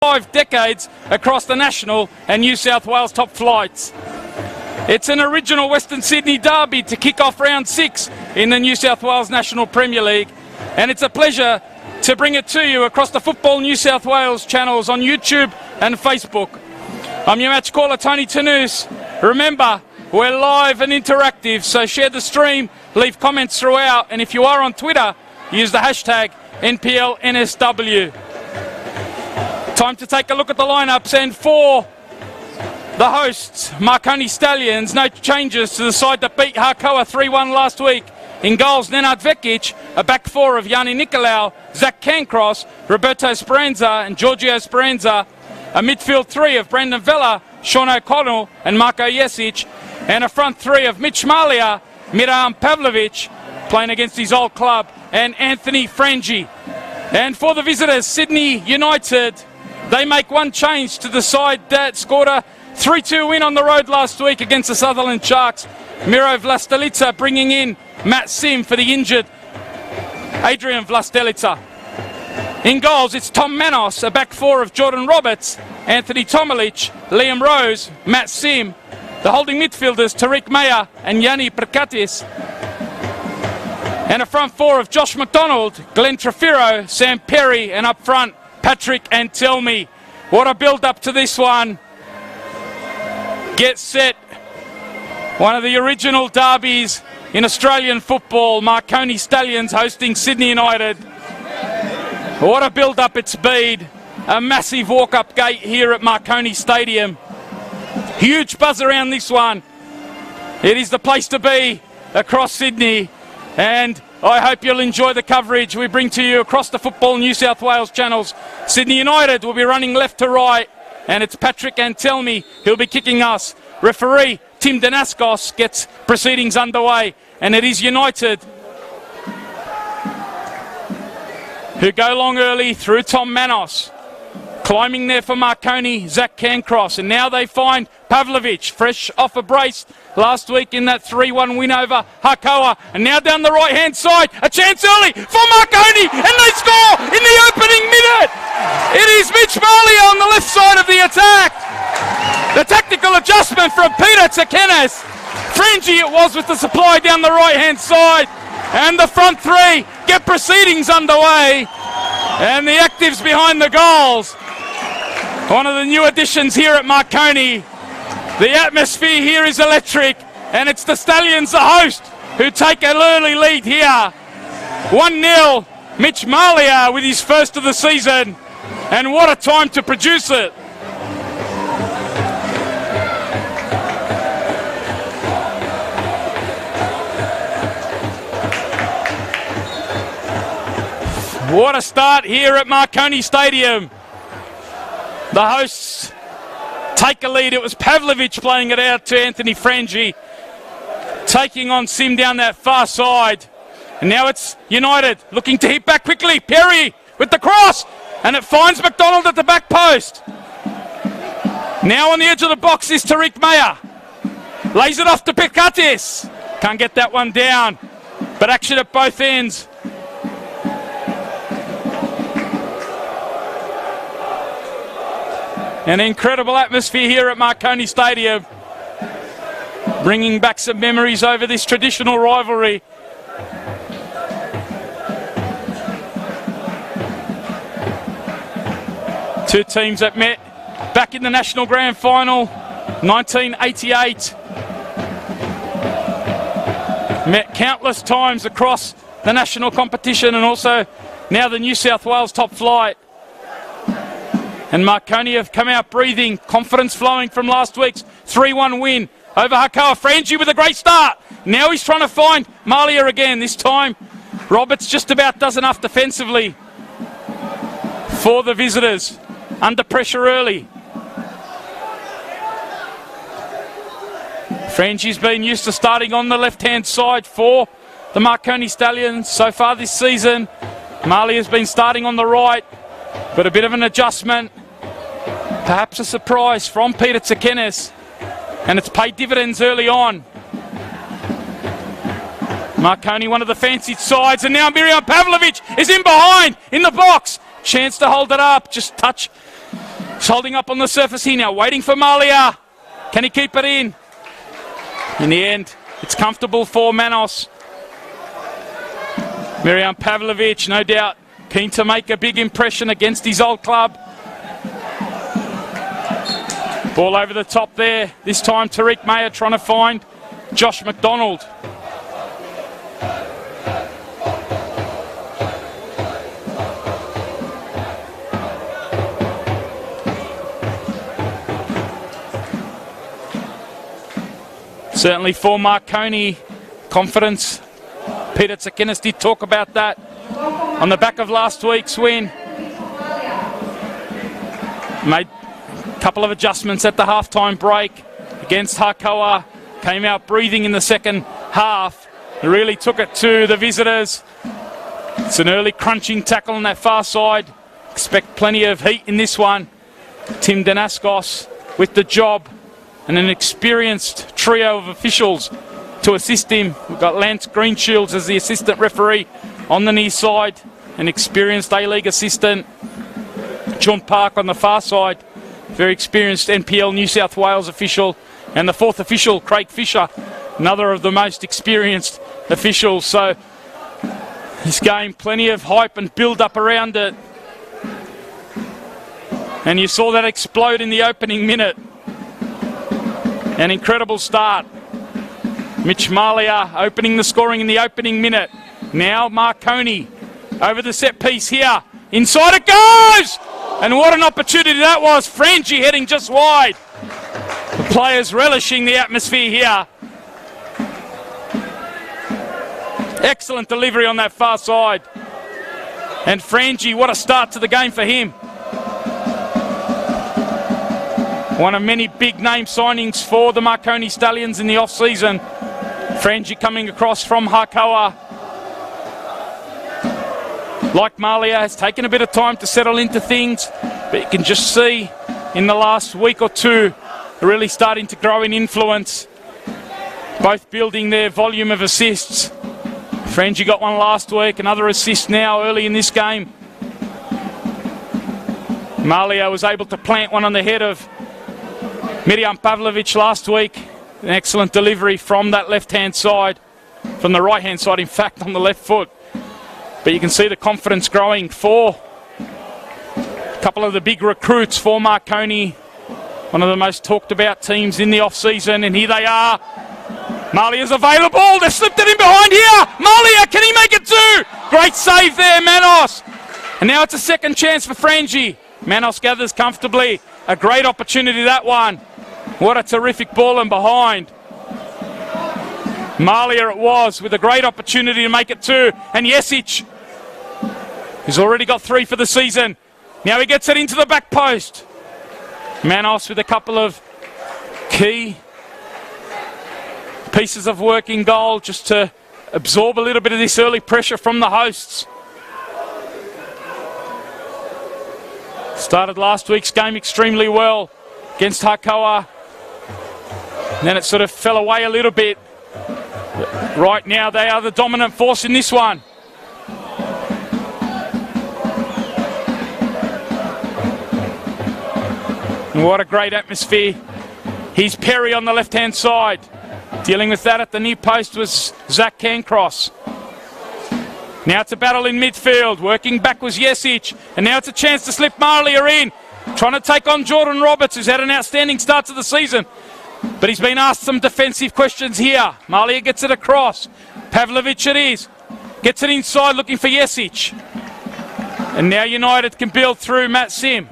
5 decades across the national and New South Wales top flights. It's an original Western Sydney derby to kick off round 6 in the New South Wales National Premier League, and it's a pleasure to bring it to you across the Football New South Wales channels on YouTube and Facebook. I'm your match caller, Tony Tanous. Remember, we're live and interactive, so share the stream, leave comments throughout, and if you are on Twitter, use the hashtag NPL NSW. Time to take a look at the lineups, and for the hosts, Marconi Stallions, no changes to the side that beat Harkoa 3-1 last week. In goals, Nenad Vekic, a back four of Yanni Nicolau, Zach Cancross, Roberto Speranza and Giorgio Speranza, a midfield three of Brendan Vella, Sean O'Connell and Marko Jesic, and a front three of Mitch Malia, Miran Pavlovic, playing against his old club, and Anthony Frangi. And for the visitors, Sydney United, they make one change to the side that scored a 3-2 win on the road last week against the Sutherland Sharks. Miro Vlastelica bringing in Matt Sim for the injured Adrian Vlastelica. In goals, it's Tom Manos, a back four of Jordan Roberts, Anthony Tomilic, Liam Rose, Matt Sim. The holding midfielders, Tariq Meyer and Yanni Prakatis. And a front four of Josh McDonald, Glenn Trefiro, Sam Perry, and up front, Patrick Antelmi. What a build-up to this one. Get set. One of the original derbies in Australian football. Marconi Stallions hosting Sydney United. What a build-up it's been. A massive walk-up gate here at Marconi Stadium. Huge buzz around this one. It is the place to be across Sydney. And I hope you'll enjoy the coverage we bring to you across the Football New South Wales channels. Sydney United will be running left to right, and it's Patrick Antelmi who'll be kicking us. Referee Tim Danaskos gets proceedings underway, and it is United who go long early through Tom Manos. Climbing there for Marconi, Zach Cancross, and now they find Pavlovic, fresh off a brace last week in that 3-1 win over Harkoa, and now down the right-hand side, a chance early for Marconi, and they score in the opening minute! It is Mitch Malia on the left side of the attack! The tactical adjustment from Peter Tsakenes. Frangi it was with the supply down the right-hand side, and the front three get proceedings underway, and the actives behind the goals. One of the new additions here at Marconi. The atmosphere here is electric, and it's the Stallions, the host, who take an early lead here. 1-0, Mitch Malia with his first of the season, and what a time to produce it. What a start here at Marconi Stadium. The hosts take a lead. It was Pavlovic playing it out to Anthony Frangi, taking on Sim down that far side. And now it's United looking to hit back quickly. Perry with the cross, and it finds McDonald at the back post. Now on the edge of the box is Tariq Meyer. Lays it off to Pekatis. Can't get that one down, but action at both ends. An incredible atmosphere here at Marconi Stadium, bringing back some memories over this traditional rivalry. Two teams that met back in the National Grand Final, 1988. Met countless times across the national competition and also now the New South Wales top flight. And Marconi have come out breathing, confidence flowing from last week's 3-1 win over Harkoa. Frangi with a great start. Now he's trying to find Malia again. This time, Roberts just about does enough defensively for the visitors. Under pressure early. Frangi's been used to starting on the left-hand side for the Marconi Stallions so far this season. Malia's been starting on the right, but a bit of an adjustment. Perhaps a surprise from Peter Tsakenes, and it's paid dividends early on. Marconi, one of the fancied sides, and now Miriam Pavlovic is in behind, in the box. Chance to hold it up, just touch He's holding up on the surface here now, waiting for Malia. Can he keep it in? In the end, it's comfortable for Manos. Mirjam Pavlovic, no doubt, keen to make a big impression against his old club. Ball over the top there. This time Tariq Mayer trying to find Josh McDonald. Certainly for Marconi, confidence. Peter Tsakinis did talk about that on the back of last week's win. Made a couple of adjustments at the halftime break against Hakoah. Came out breathing in the second half. Really took it to the visitors. It's an early crunching tackle on that far side. Expect plenty of heat in this one. Tim Danaskos with the job. And an experienced trio of officials to assist him. We've got Lance Greenshields as the assistant referee on the near side. An experienced A-League assistant. John Park on the far side. Very experienced NPL New South Wales official. And the fourth official, Craig Fisher, another of the most experienced officials. So this game, plenty of hype and build-up around it. And you saw that explode in the opening minute. An incredible start. Mitch Malia opening the scoring in the opening minute. Now Marconi over the set piece here. Inside it goes! And what an opportunity that was. Frangie heading just wide. The players relishing the atmosphere here. Excellent delivery on that far side. And Frangie, what a start to the game for him. One of many big name signings for the Marconi Stallions in the off-season. Frangie coming across from Hakoah. Like Malia, has taken a bit of time to settle into things, but you can just see in the last week or two, really starting to grow in influence. Both building their volume of assists. Frangie got one last week, another assist now early in this game. Malia was able to plant one on the head of Mirjam Pavlovic last week. An excellent delivery from that left-hand side. From the right-hand side, in fact, on the left foot. But you can see the confidence growing for a couple of the big recruits for Marconi. One of the most talked about teams in the off-season. And here they are. Malia's available. They've slipped it in behind here. Malia, can he make it too? Great save there, Manos. And now it's a second chance for Frangie. Manos gathers comfortably. A great opportunity, that one. What a terrific ball in behind. Malia it was with a great opportunity to make it two. And Jesic, he's already got 3 for the season. Now he gets it into the back post. Manos with a couple of key pieces of work in goal just to absorb a little bit of this early pressure from the hosts. Started last week's game extremely well against Hakoah. And then it sort of fell away a little bit. But right now they are the dominant force in this one. And what a great atmosphere. Here's Perry on the left-hand side. Dealing with that at the near post was Zach Cancross. Now it's a battle in midfield. Working back was Jesic. And now it's a chance to slip Malia in. Trying to take on Jordan Roberts, who's had an outstanding start to the season. But he's been asked some defensive questions here. Malia gets it across. Pavlovic it is. Gets it inside looking for Jesic. And now United can build through Matt Sim.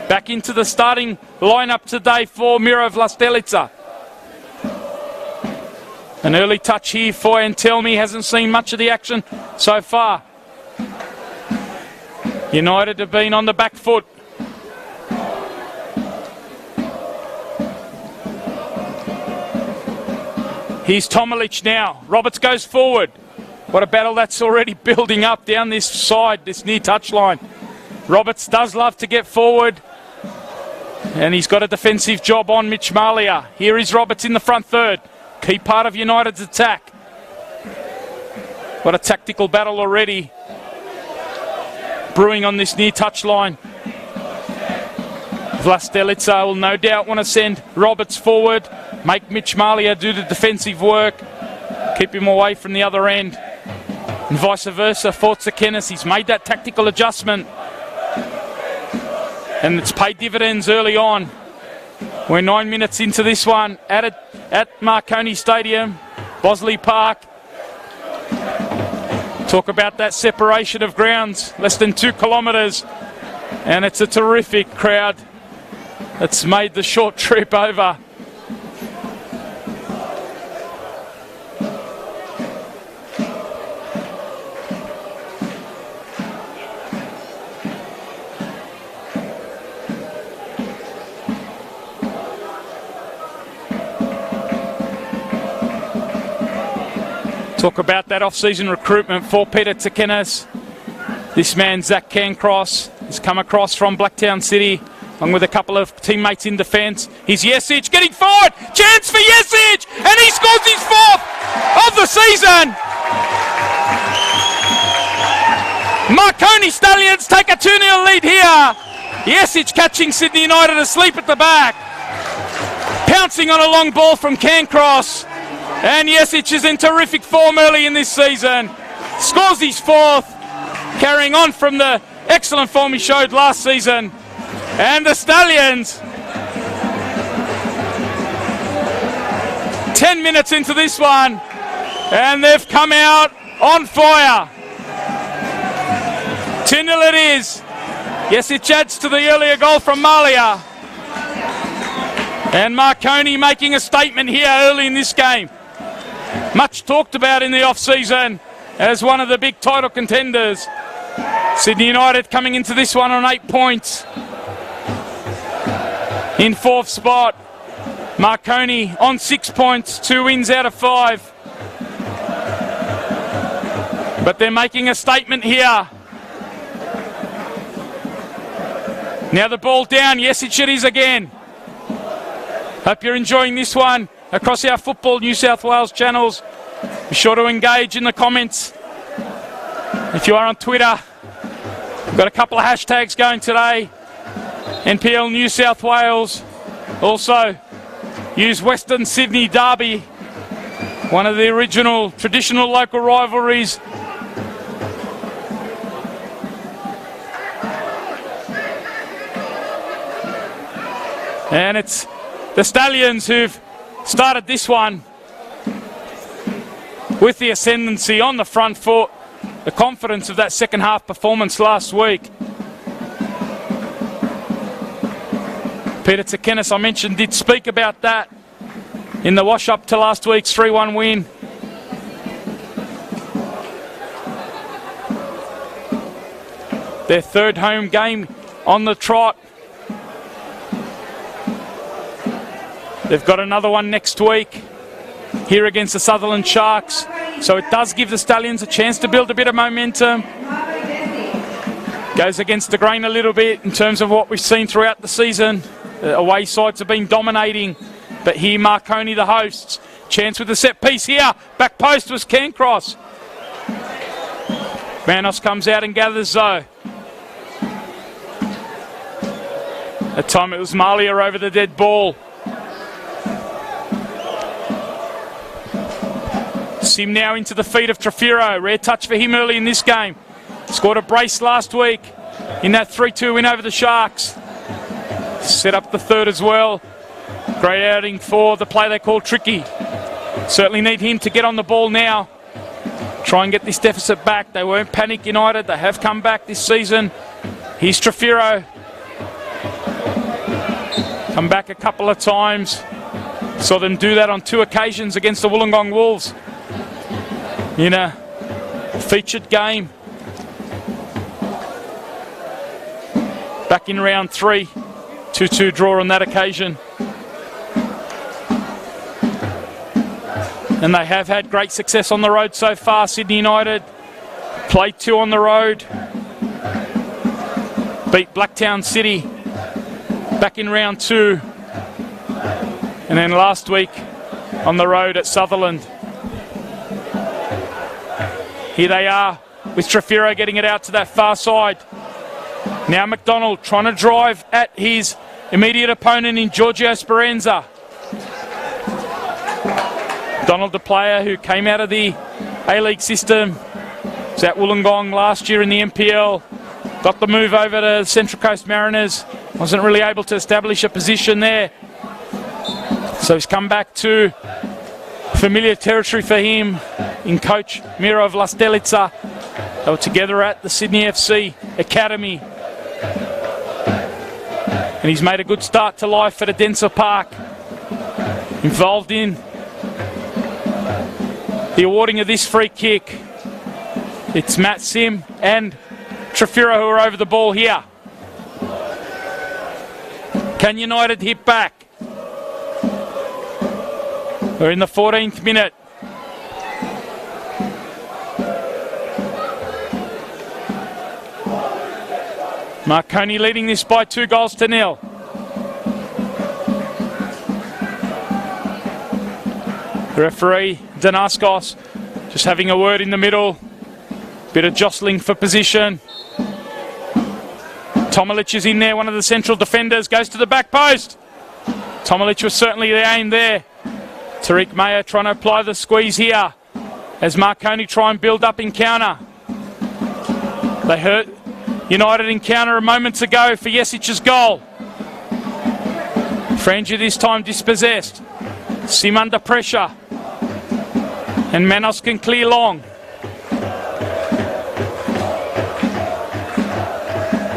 Back into the starting lineup today for Miro Vlastelica. An early touch here for Antelmi. Hasn't seen much of the action so far. United have been on the back foot. Here's Tomilic now. Roberts goes forward. What a battle that's already building up down this side, this near touchline. Roberts does love to get forward. And he's got a defensive job on Mitch Malia. Here is Roberts in the front third. Key part of United's attack. What a tactical battle already brewing on this near touchline. Vlastelica will no doubt want to send Roberts forward, make Mitch Malia do the defensive work, keep him away from the other end. And vice versa for Tsakenis. He's made that tactical adjustment. And it's paid dividends early on. We're 9 minutes into this one at Marconi Stadium, Bosley Park. Talk about that separation of grounds, less than 2 kilometres. And it's a terrific crowd that's made the short trip over. Talk about that off-season recruitment for Peter Tsakenis. This man, Zach Cancross, has come across from Blacktown City, along with a couple of teammates in defence. Here's Jesic getting forward. Chance for Jesic, and he scores his 4th of the season. Marconi Stallions take a 2-0 lead here. Jesic catching Sydney United asleep at the back. Pouncing on a long ball from Cancross. And Jesic is in terrific form early in this season. Scores his 4th, carrying on from the excellent form he showed last season. And the Stallions, 10 minutes into this one, and they've come out on fire. 2-0 it is. Jesic adds to the earlier goal from Malia. And Marconi making a statement here early in this game. Much talked about in the off-season as one of the big title contenders. Sydney United coming into this one on 8 points. In 4th spot. Marconi on 6 points, 2 wins out of 5. But they're making a statement here. Now the ball down, yes it is again. Hope you're enjoying this one across our Football New South Wales channels. Be sure to engage in the comments. If you are on Twitter, we've got a couple of hashtags going today. NPL New South Wales. Also, use Western Sydney Derby, one of the original traditional local rivalries. And it's the Stallions who've started this one with the ascendancy on the front foot, the confidence of that second half performance last week. Peter Tsakenis, I mentioned, did speak about that in the wash-up to last week's 3-1 win. Their 3rd home game on the trot. They've got another one next week here against the Sutherland Sharks. So it does give the Stallions a chance to build a bit of momentum. Goes against the grain a little bit in terms of what we've seen throughout the season. The away sides have been dominating. But here Marconi, the hosts. Chance with the set piece here. Back post was Cancross. Manos comes out and gathers though. That time it was Malia over the dead ball. Sim now into the feet of Trafiro. Rare touch for him early in this game. Scored a brace last week in that 3-2 win over the Sharks. Set up the 3rd as well. Great outing for the play they call Tricky. Certainly need him to get on the ball now. Try and get this deficit back. They weren't Panic United. They have come back this season. Here's Trafiro. Come back a couple of times. Saw them do that on 2 occasions against the Wollongong Wolves in a featured game back in round 3. 2-2 draw on that occasion. And they have had great success on the road so far. Sydney United played 2 on the road. Beat Blacktown City back in round 2. And then last week on the road at Sutherland. Here they are with Trafiro getting it out to that far side. Now McDonald trying to drive at his immediate opponent in Giorgio Speranza. Donald, the player who came out of the A-League system, was at Wollongong last year in the NPL, got the move over to Central Coast Mariners, wasn't really able to establish a position there. So he's come back to familiar territory for him in coach Miro Vlastelica. They were together at the Sydney FC Academy. And he's made a good start to life at Adensa Park. Involved in the awarding of this free kick. It's Matt Sim and Trafira who are over the ball here. Can United hit back? We're in the 14th minute. Marconi leading this by 2-0. The referee, Danaskos, just having a word in the middle. Bit of jostling for position. Tomalic is in there, one of the central defenders, goes to the back post. Tomalic was certainly the aim there. Tariq Mayer trying to apply the squeeze here as Marconi try and build up encounter. They hurt United encounter moments ago for Jesic's goal. Frangia this time dispossessed. Sim under pressure. And Manos can clear long.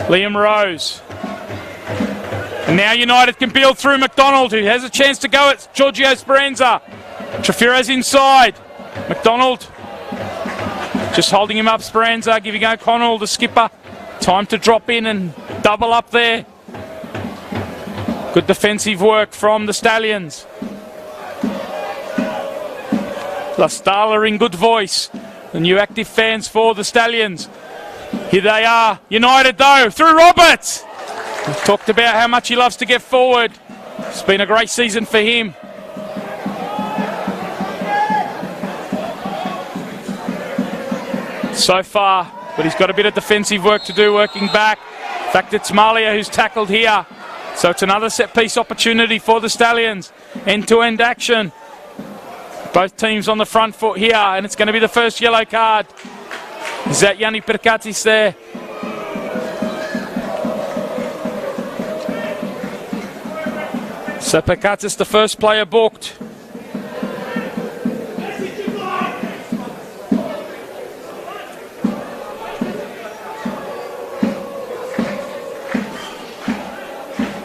Liam Rose. And now United can build through McDonald, who has a chance to go at Giorgio Speranza. Trafira's inside. McDonald just holding him up. Speranza giving O'Connell, the skipper, time to drop in and double up there. Good defensive work from the Stallions. La Stala in good voice. The new active fans for the Stallions. Here they are. United though, through Roberts. We've talked about how much he loves to get forward. It's been a great season for him. So far, but he's got a bit of defensive work to do working back. In fact, it's Malia who's tackled here. So it's another set-piece opportunity for the Stallions. End-to-end action. Both teams on the front foot here, and it's going to be the first yellow card. Is that Yanni Perkatis there? So Perkatis, the first player booked.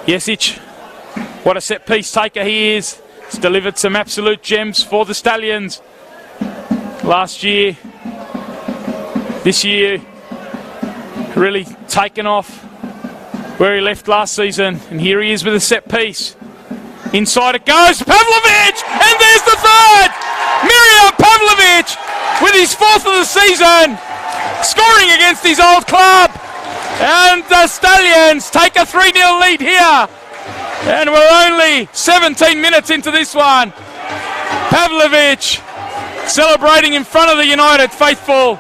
Jesic, what a set-piece taker he is. He's delivered some absolute gems for the Stallions last year. This year, really taken off where he left last season. And here he is with a set-piece. Inside it goes, Pavlovic! And there's the third! Miriam Pavlovic with his fourth of the season, scoring against his old club. And the Stallions take a 3-0 lead here. And we're only 17 minutes into this one. Pavlovic celebrating in front of the United faithful.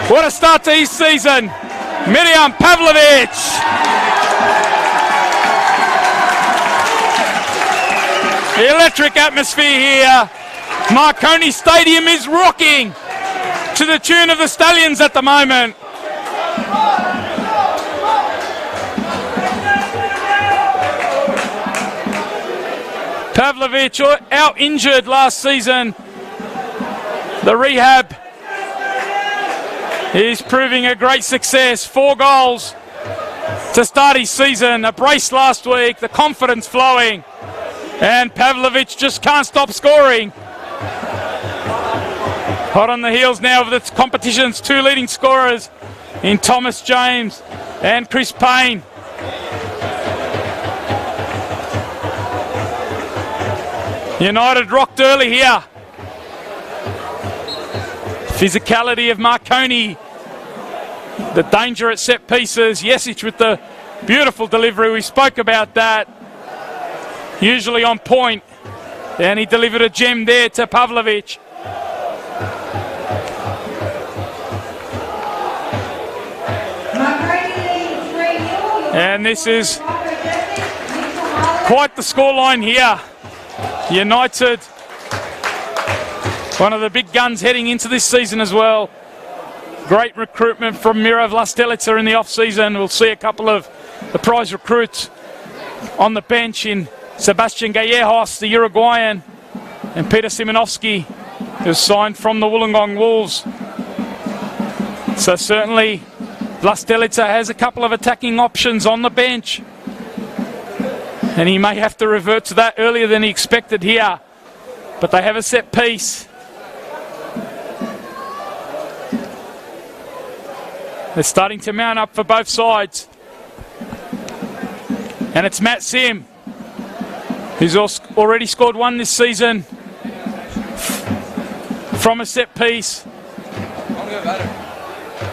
What a start to his season. Miriam Pavlovic. The electric atmosphere here. Marconi Stadium is rocking to the tune of the Stallions at the moment. Pavlovic out injured last season. The rehab is proving a great success. 4 goals to start his season. A brace last week. The confidence flowing. And Pavlovic just can't stop scoring. Hot on the heels now of the competition's 2 leading scorers in Thomas James and Chris Payne. United rocked early here. Physicality of Marconi. The danger at set pieces. Jesic with the beautiful delivery. We spoke about that. Usually on point. And he delivered a gem there to Pavlovic. Marconi leading 3-0. And this is quite the scoreline here. United, one of the big guns heading into this season as well. Great recruitment from Miro Vlastelica in the off-season. We'll see a couple of the prize recruits on the bench in Sebastian Gallejos, the Uruguayan, and Peter Simonovsky, who's signed from the Wollongong Wolves. So certainly Vlastelica has a couple of attacking options on the bench, and he may have to revert to that earlier than he expected here. But they have a set piece. They're starting to mount up for both sides. And it's Matt Sim, who's already scored one this season from a set piece.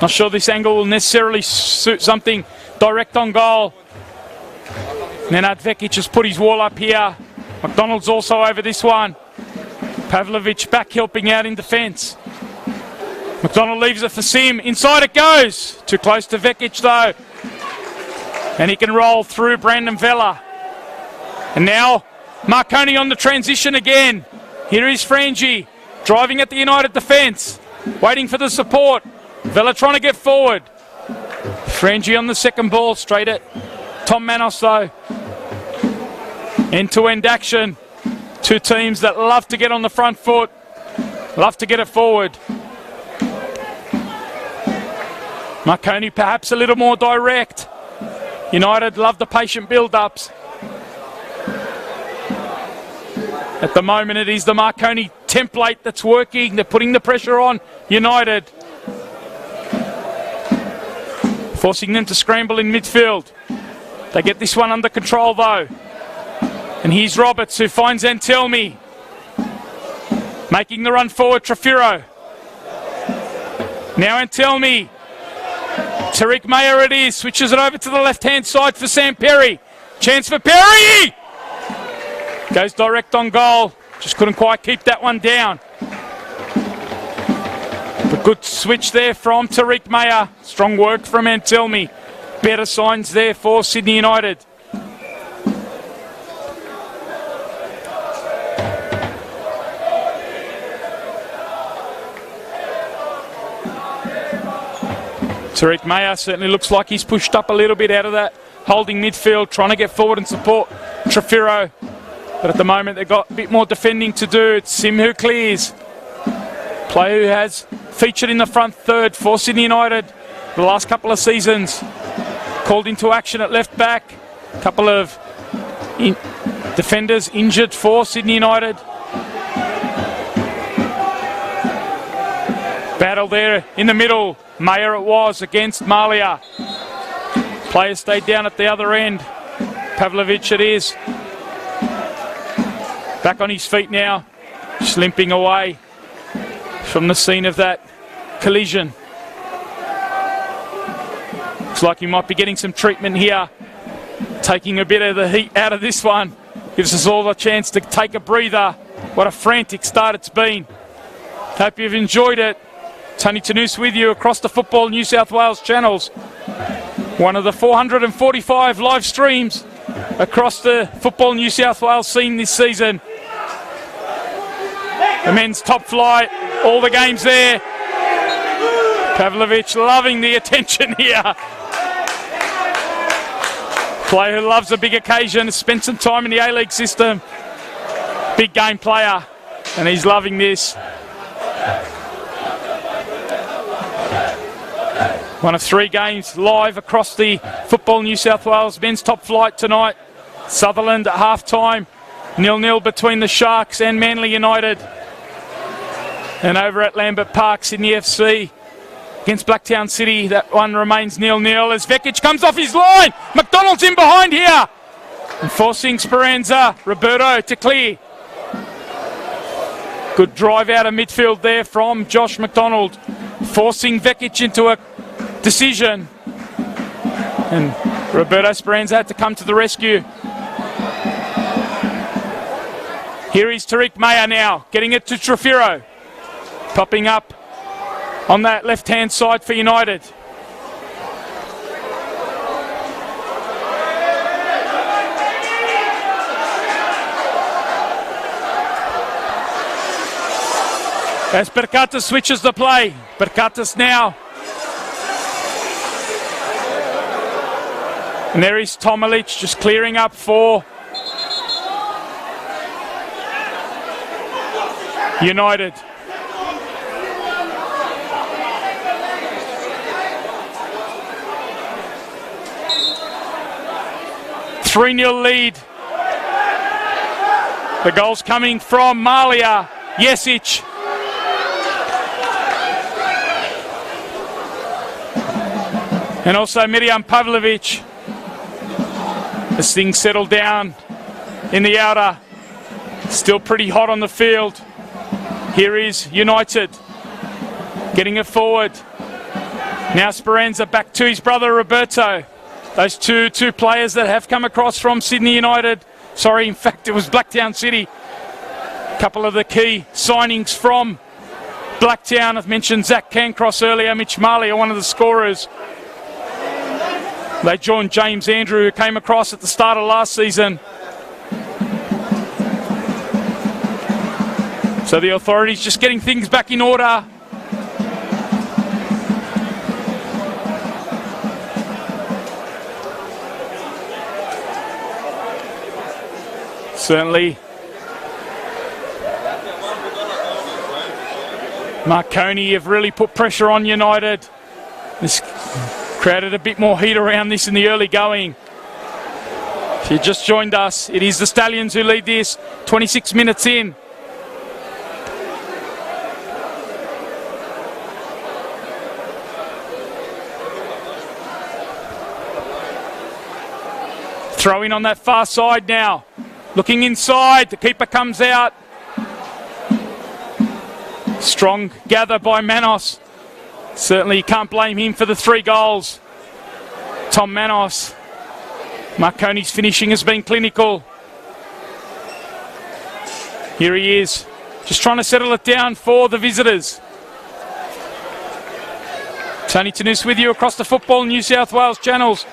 Not sure this angle will necessarily suit something direct on goal. Nenad Vekic has put his wall up here. McDonald's also over this one. Pavlovic back helping out in defence. McDonald leaves it for Sim. Inside it goes. Too close to Vekic though. And he can roll through Brandon Vella. And now Marconi on the transition again. Here is Frangi driving at the United defence. Waiting for the support. Vella trying to get forward. Frangi on the second ball. Straight at Tom Manos though. End-to-end action. Two teams that love to get on the front foot. Love to get it forward. Marconi perhaps a little more direct. United love the patient build-ups. At the moment it is the Marconi template that's working. They're putting the pressure on United. Forcing them to scramble in midfield. They get this one under control though. And here's Roberts who finds Antelmi. Making the run forward, Trafiro. Now Antelmi. Tariq Mayer it is, switches it over to the left-hand side for Sam Perry. Chance for Perry! Goes direct on goal. Just couldn't quite keep that one down. But good switch there from Tariq Mayer. Strong work from Antelmi. Better signs there for Sydney United. Tariq Mayer certainly looks like he's pushed up a little bit out of that holding midfield, trying to get forward and support Trafiro. But at the moment they've got a bit more defending to do. It's Sim who clears. Player who has featured in the front third for Sydney United the last couple of seasons. Called into action at left back. A couple of defenders injured for Sydney United. Battle there in the middle. Mayer it was against Malia. Player stayed down at the other end. Pavlovic it is. Back on his feet now. Just limping away from the scene of that collision. Looks like he might be getting some treatment here. Taking a bit of the heat out of this one. Gives us all a chance to take a breather. What a frantic start it's been. Hope you've enjoyed it. Tony Tanous with you across the Football New South Wales channels. One of the 445 live streams across the Football New South Wales scene this season. The men's top flight, all the games there. Pavlovic loving the attention here. Player who loves a big occasion, has spent some time in the A-League system. Big game player, and he's loving this. One of three games live across the Football New South Wales men's top flight tonight. Sutherland at half-time, 0-0 between the Sharks and Manly United. And over at Lambert Park, Sydney FC against Blacktown City, that one remains 0-0 as Vekic comes off his line. McDonald's in behind here. And forcing Speranza, Roberto to clear. Good drive out of midfield there from Josh McDonald. Forcing Vekic into a decision. And Roberto Speranza had to come to the rescue. Here is Tariq Mayer now, getting it to Trafiro. Popping up on that left-hand side for United. As Perkatas switches the play. Perkatas now. And there is Tomalic just clearing up for United. Three-0 lead. The goal's coming from Malia, Jesic. And also Mirjam Pavlovic. As things settle down in the outer. Still pretty hot on the field. Here is United getting it forward. Now Speranza back to his brother Roberto. Those two players that have come across from Sydney United. Sorry, in fact, it was Blacktown City. A couple of the key signings from Blacktown. I've mentioned Zach Cancross earlier, Mitch Marley, one of the scorers. They joined James Andrew, who came across at the start of last season. So the authorities just getting things back in order. Certainly, Marconi have really put pressure on United. This created a bit more heat around this in the early going. If you just joined us, it is the Stallions who lead this, 26 minutes in. Throw in on that far side now. Looking inside, the keeper comes out. Strong gather by Manos. Certainly you can't blame him for the 3 goals. Tom Manos. Marconi's finishing has been clinical. Here he is, just trying to settle it down for the visitors. Tony Tanous with you across the Football New South Wales channels.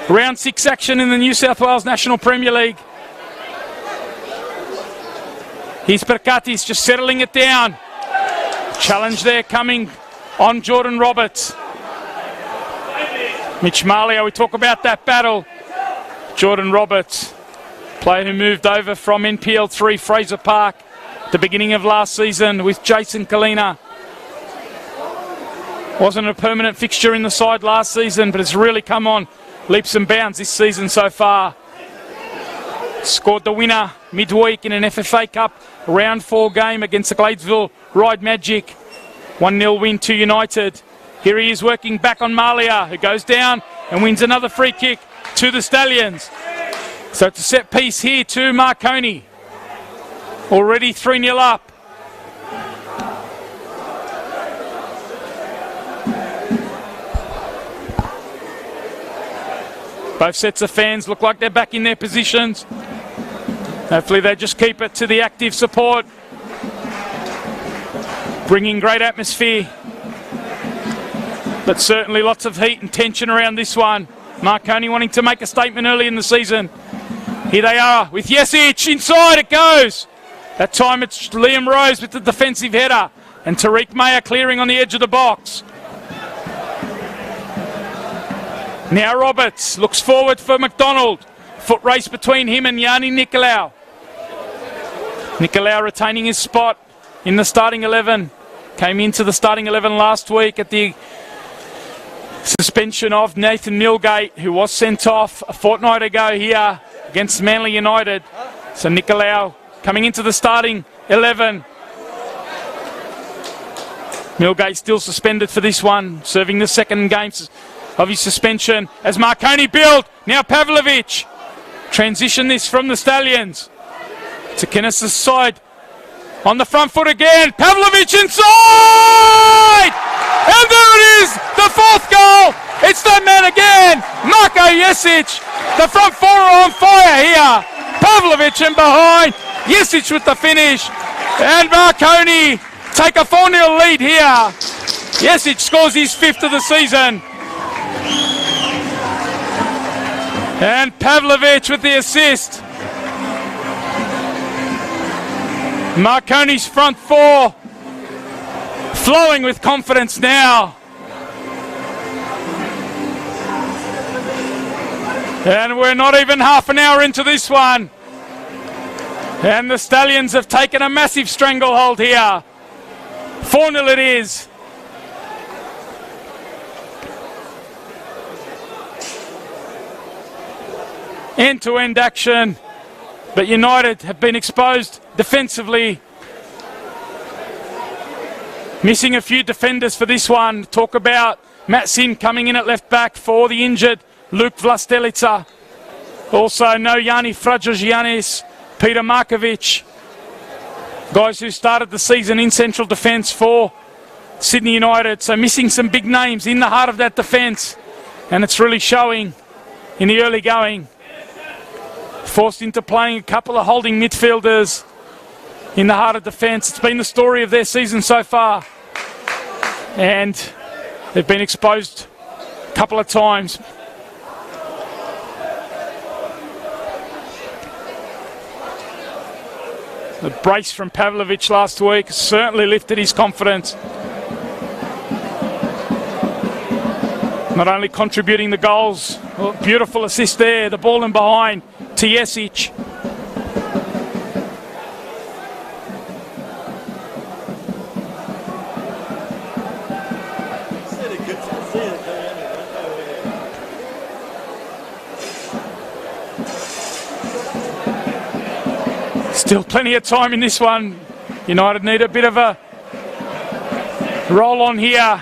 Round 6 action in the New South Wales National Premier League. Here's Perkatis just settling it down. Challenge there coming on Jordan Roberts. Mitch Marley, we talk about that battle. Jordan Roberts, player who moved over from NPL 3 Fraser Park at the beginning of last season with Jason Kalina. Wasn't a permanent fixture in the side last season, but it's really come on leaps and bounds this season so far. Scored the winner midweek in an FFA Cup round 4 game against the Gladesville Ride Magic. 1-0 win to United. Here he is working back on Malia, who goes down and wins another free kick to the Stallions. So it's a set piece here to Marconi. Already 3-0 up. Both sets of fans look like they're back in their positions. Hopefully they just keep it to the active support. Bringing great atmosphere. But certainly lots of heat and tension around this one. Marconi wanting to make a statement early in the season. Here they are with Jesic. Inside it goes. That time it's Liam Rose with the defensive header. And Tariq Mayer clearing on the edge of the box. Now Roberts looks forward for McDonald. Foot race between him and Yanni Nicolau. Nicolau retaining his spot in the starting 11. Came into the starting 11 last week at the suspension of Nathan Milgate, who was sent off a fortnight ago here against Manly United. So Nicolau coming into the starting 11. Milgate still suspended for this one, serving the second game of his suspension as Marconi build. Now Pavlovic. Transition this from the Stallions. To Kenneth's side. On the front foot again. Pavlovic inside! And there it is! The 4th goal! It's that man again! Marko Jesic. The front 4 are on fire here. Pavlovic in behind. Jesic with the finish. And Marconi take a 4-0 lead here. Jesic scores his 5th of the season. And Pavlovic with the assist. Marconi's front 4 flowing with confidence now. And we're not even half an hour into this one. And the Stallions have taken a massive stranglehold here. 4-0 it is. End-to-end action. But United have been exposed defensively. Missing a few defenders for this one. Talk about Matt Sim coming in at left back for the injured Luke Vlastelica. Also no Yanni Frajogiannis, Peter Markovic. Guys who started the season in central defence for Sydney United. So missing some big names in the heart of that defence. And it's really showing in the early going. Forced into playing a couple of holding midfielders in the heart of defence. It's been the story of their season so far. And they've been exposed a couple of times. The brace from Pavlovic last week certainly lifted his confidence. Not only contributing the goals, well, beautiful assist there, the ball in behind to Jesic. Still plenty of time in this one. United need a bit of a roll on here.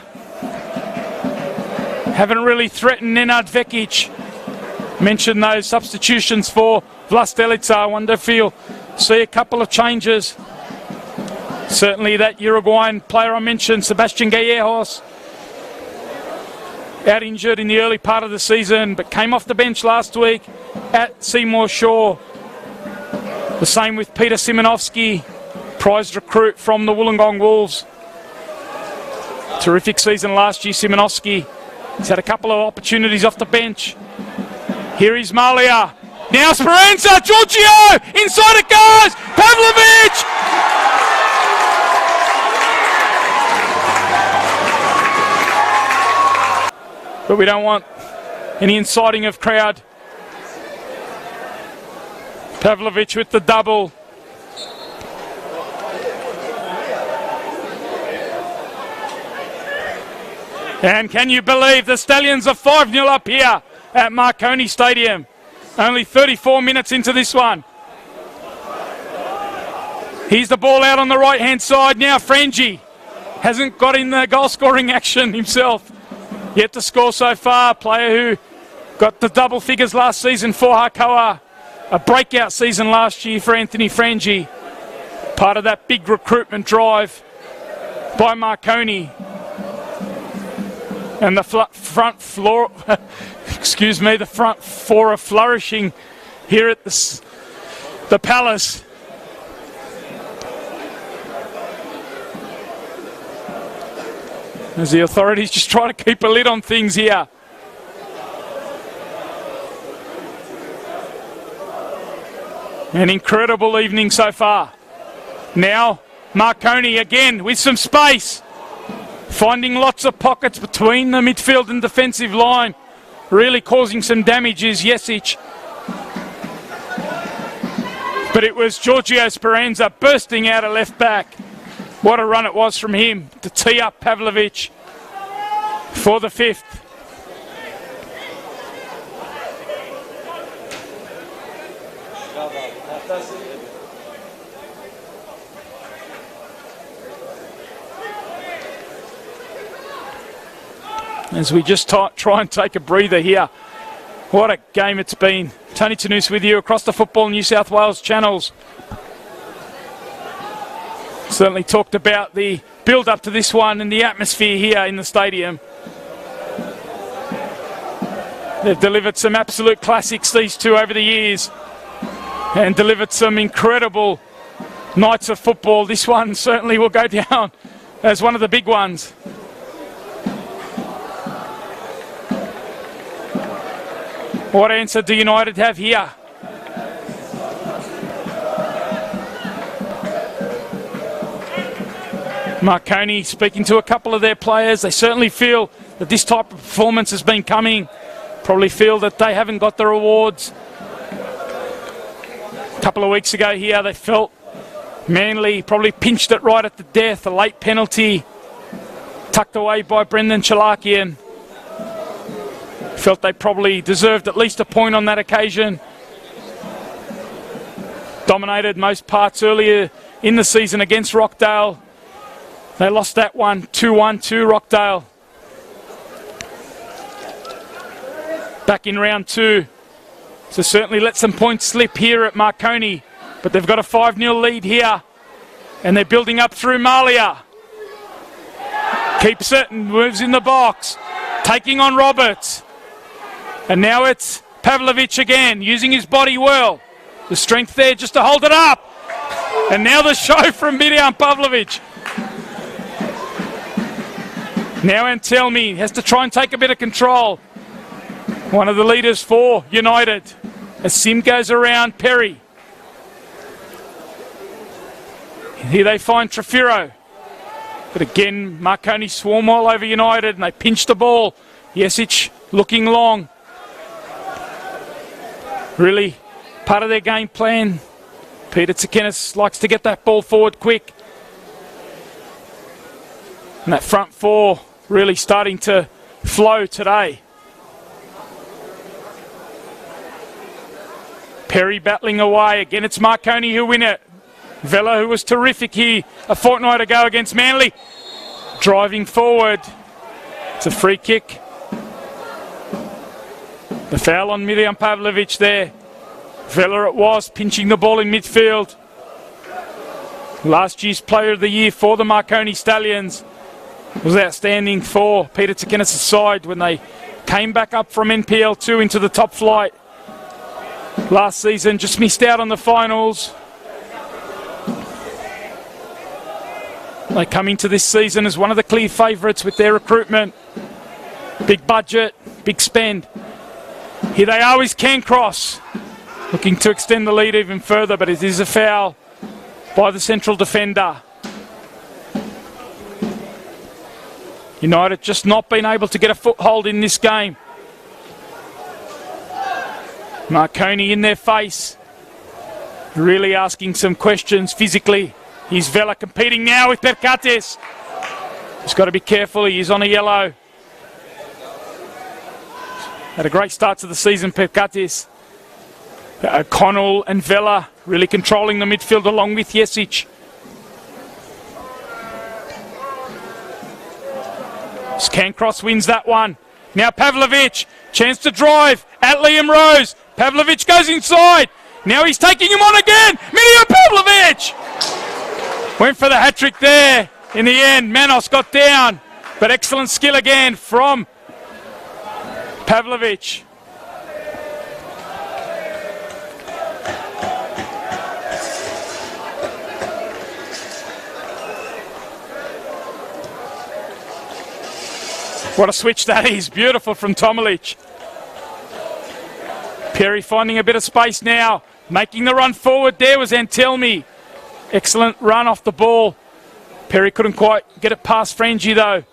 Haven't really threatened Nenad Vekic. Mentioned those substitutions for Vlastelica. I wonder if he'll see a couple of changes. Certainly that Uruguayan player I mentioned, Sebastian Gallejos, out injured in the early part of the season, but came off the bench last week at Seymour Shaw. The same with Peter Simonovsky, prized recruit from the Wollongong Wolves. Terrific season last year, Simonovsky. He's had a couple of opportunities off the bench. Here is Malia. Now Speranza, Giorgio! Inside it goes! Pavlovic! But we don't want any inciting of crowd. Pavlovic with the double. And can you believe the Stallions are 5-0 up here at Marconi Stadium? Only 34 minutes into this one. Here's the ball out on the right-hand side now. Frangi hasn't got in the goal-scoring action himself. Yet to score so far. Player who got the double figures last season for Hakoah. A breakout season last year for Anthony Frangi. Part of that big recruitment drive by Marconi. And the front floor, excuse me, the front four are flourishing here at the Palace. As the authorities just try to keep a lid on things here. An incredible evening so far. Now, Marconi again with some space. Finding lots of pockets between the midfield and defensive line. Really causing some damage is Jesic. But it was Giorgio Speranza bursting out at left back. What a run it was from him to tee up Pavlovic for the fifth. As we just try and take a breather here. What a game it's been. Tony Tanous with you across the Football New South Wales channels. Certainly talked about the build up to this one and the atmosphere here in the stadium. They've delivered some absolute classics, these two, over the years, and delivered some incredible nights of football. This one certainly will go down as one of the big ones. What answer do United have here? Marconi speaking to a couple of their players. They certainly feel that this type of performance has been coming. Probably feel that they haven't got the rewards. A couple of weeks ago here, they felt Manly probably pinched it right at the death. A late penalty tucked away by Brendan Chalakian. Felt they probably deserved at least a point on that occasion. Dominated most parts earlier in the season against Rockdale. They lost that one 2-1 to Rockdale. Back in round 2. So certainly let some points slip here at Marconi. But they've got a 5-0 lead here. And they're building up through Malia. Keeps it and moves in the box. Taking on Roberts. And now it's Pavlovich again, using his body well. The strength there just to hold it up. And now the show from Mirjam Pavlovich. Now Antelmi has to try and take a bit of control. One of the leaders for United. As Sim goes around Perry. Here they find Trefiro. But again, Marconi swarm all over United and they pinch the ball. Jesic looking long. Really part of their game plan. Peter Tsakenis likes to get that ball forward quick. And that front four really starting to flow today. Perry battling away. Again, it's Marconi who win it. Vella, who was terrific here a fortnight ago against Manly. Driving forward. It's a free kick. The foul on Mirjam Pavlovich there. Vella it was, pinching the ball in midfield. Last year's Player of the Year for the Marconi Stallions. Was outstanding for Peter Tsakenis' side when they came back up from NPL 2 into the top flight. Last season, just missed out on the finals. They come into this season as one of the clear favourites with their recruitment. Big budget, big spend. Here they are with Cancross, looking to extend the lead even further, but it is a foul by the central defender. United just not been able to get a foothold in this game. Marconi in their face, really asking some questions physically. Here's Vella competing now with Percates. He's got to be careful, he is on a yellow. Had a great start to the season, Percates. O'Connell and Vella really controlling the midfield along with Jesic. Cancross wins that one. Now Pavlovich, chance to drive at Liam Rose. Pavlovich goes inside. Now he's taking him on again. Mirjam Pavlovich! Went for the hat-trick there. In the end, Manos got down. But excellent skill again from Pavlovich. What a switch that is. Beautiful from Tomalic. Perry finding a bit of space now. Making the run forward there was Antelmi. Excellent run off the ball. Perry couldn't quite get it past Frangie though.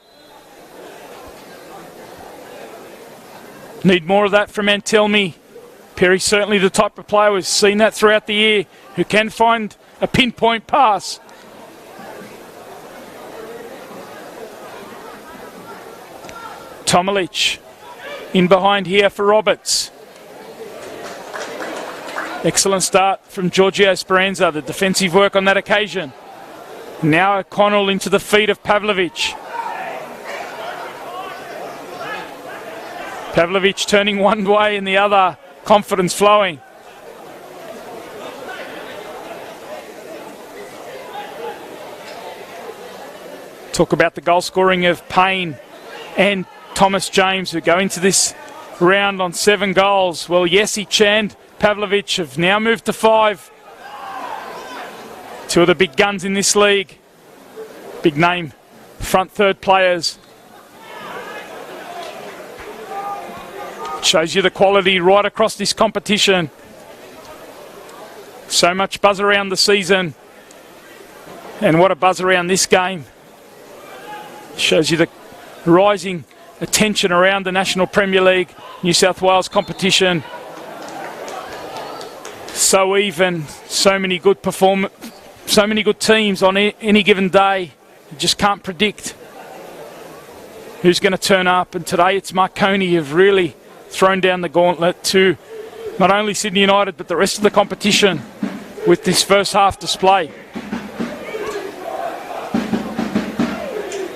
Need more of that from Antelmi. Perry's certainly the type of player, we've seen that throughout the year, who can find a pinpoint pass. Tomalic in behind here for Roberts. Excellent start from Giorgio Speranza, the defensive work on that occasion. Now O'Connell into the feet of Pavlovich. Pavlovich turning one way and the other, confidence flowing. Talk about the goal scoring of Payne and Thomas James, who go into this round on 7 goals. Well, Jesic and Pavlovich have now moved to 5. Two of the big guns in this league. Big name front third players. Shows you the quality right across this competition. So much buzz around the season. And what a buzz around this game. Shows you the rising attention around the National Premier League, New South Wales competition. So even, so many good teams on any given day. You just can't predict who's going to turn up. And today it's Marconi who've really thrown down the gauntlet to not only Sydney United but the rest of the competition with this first half display.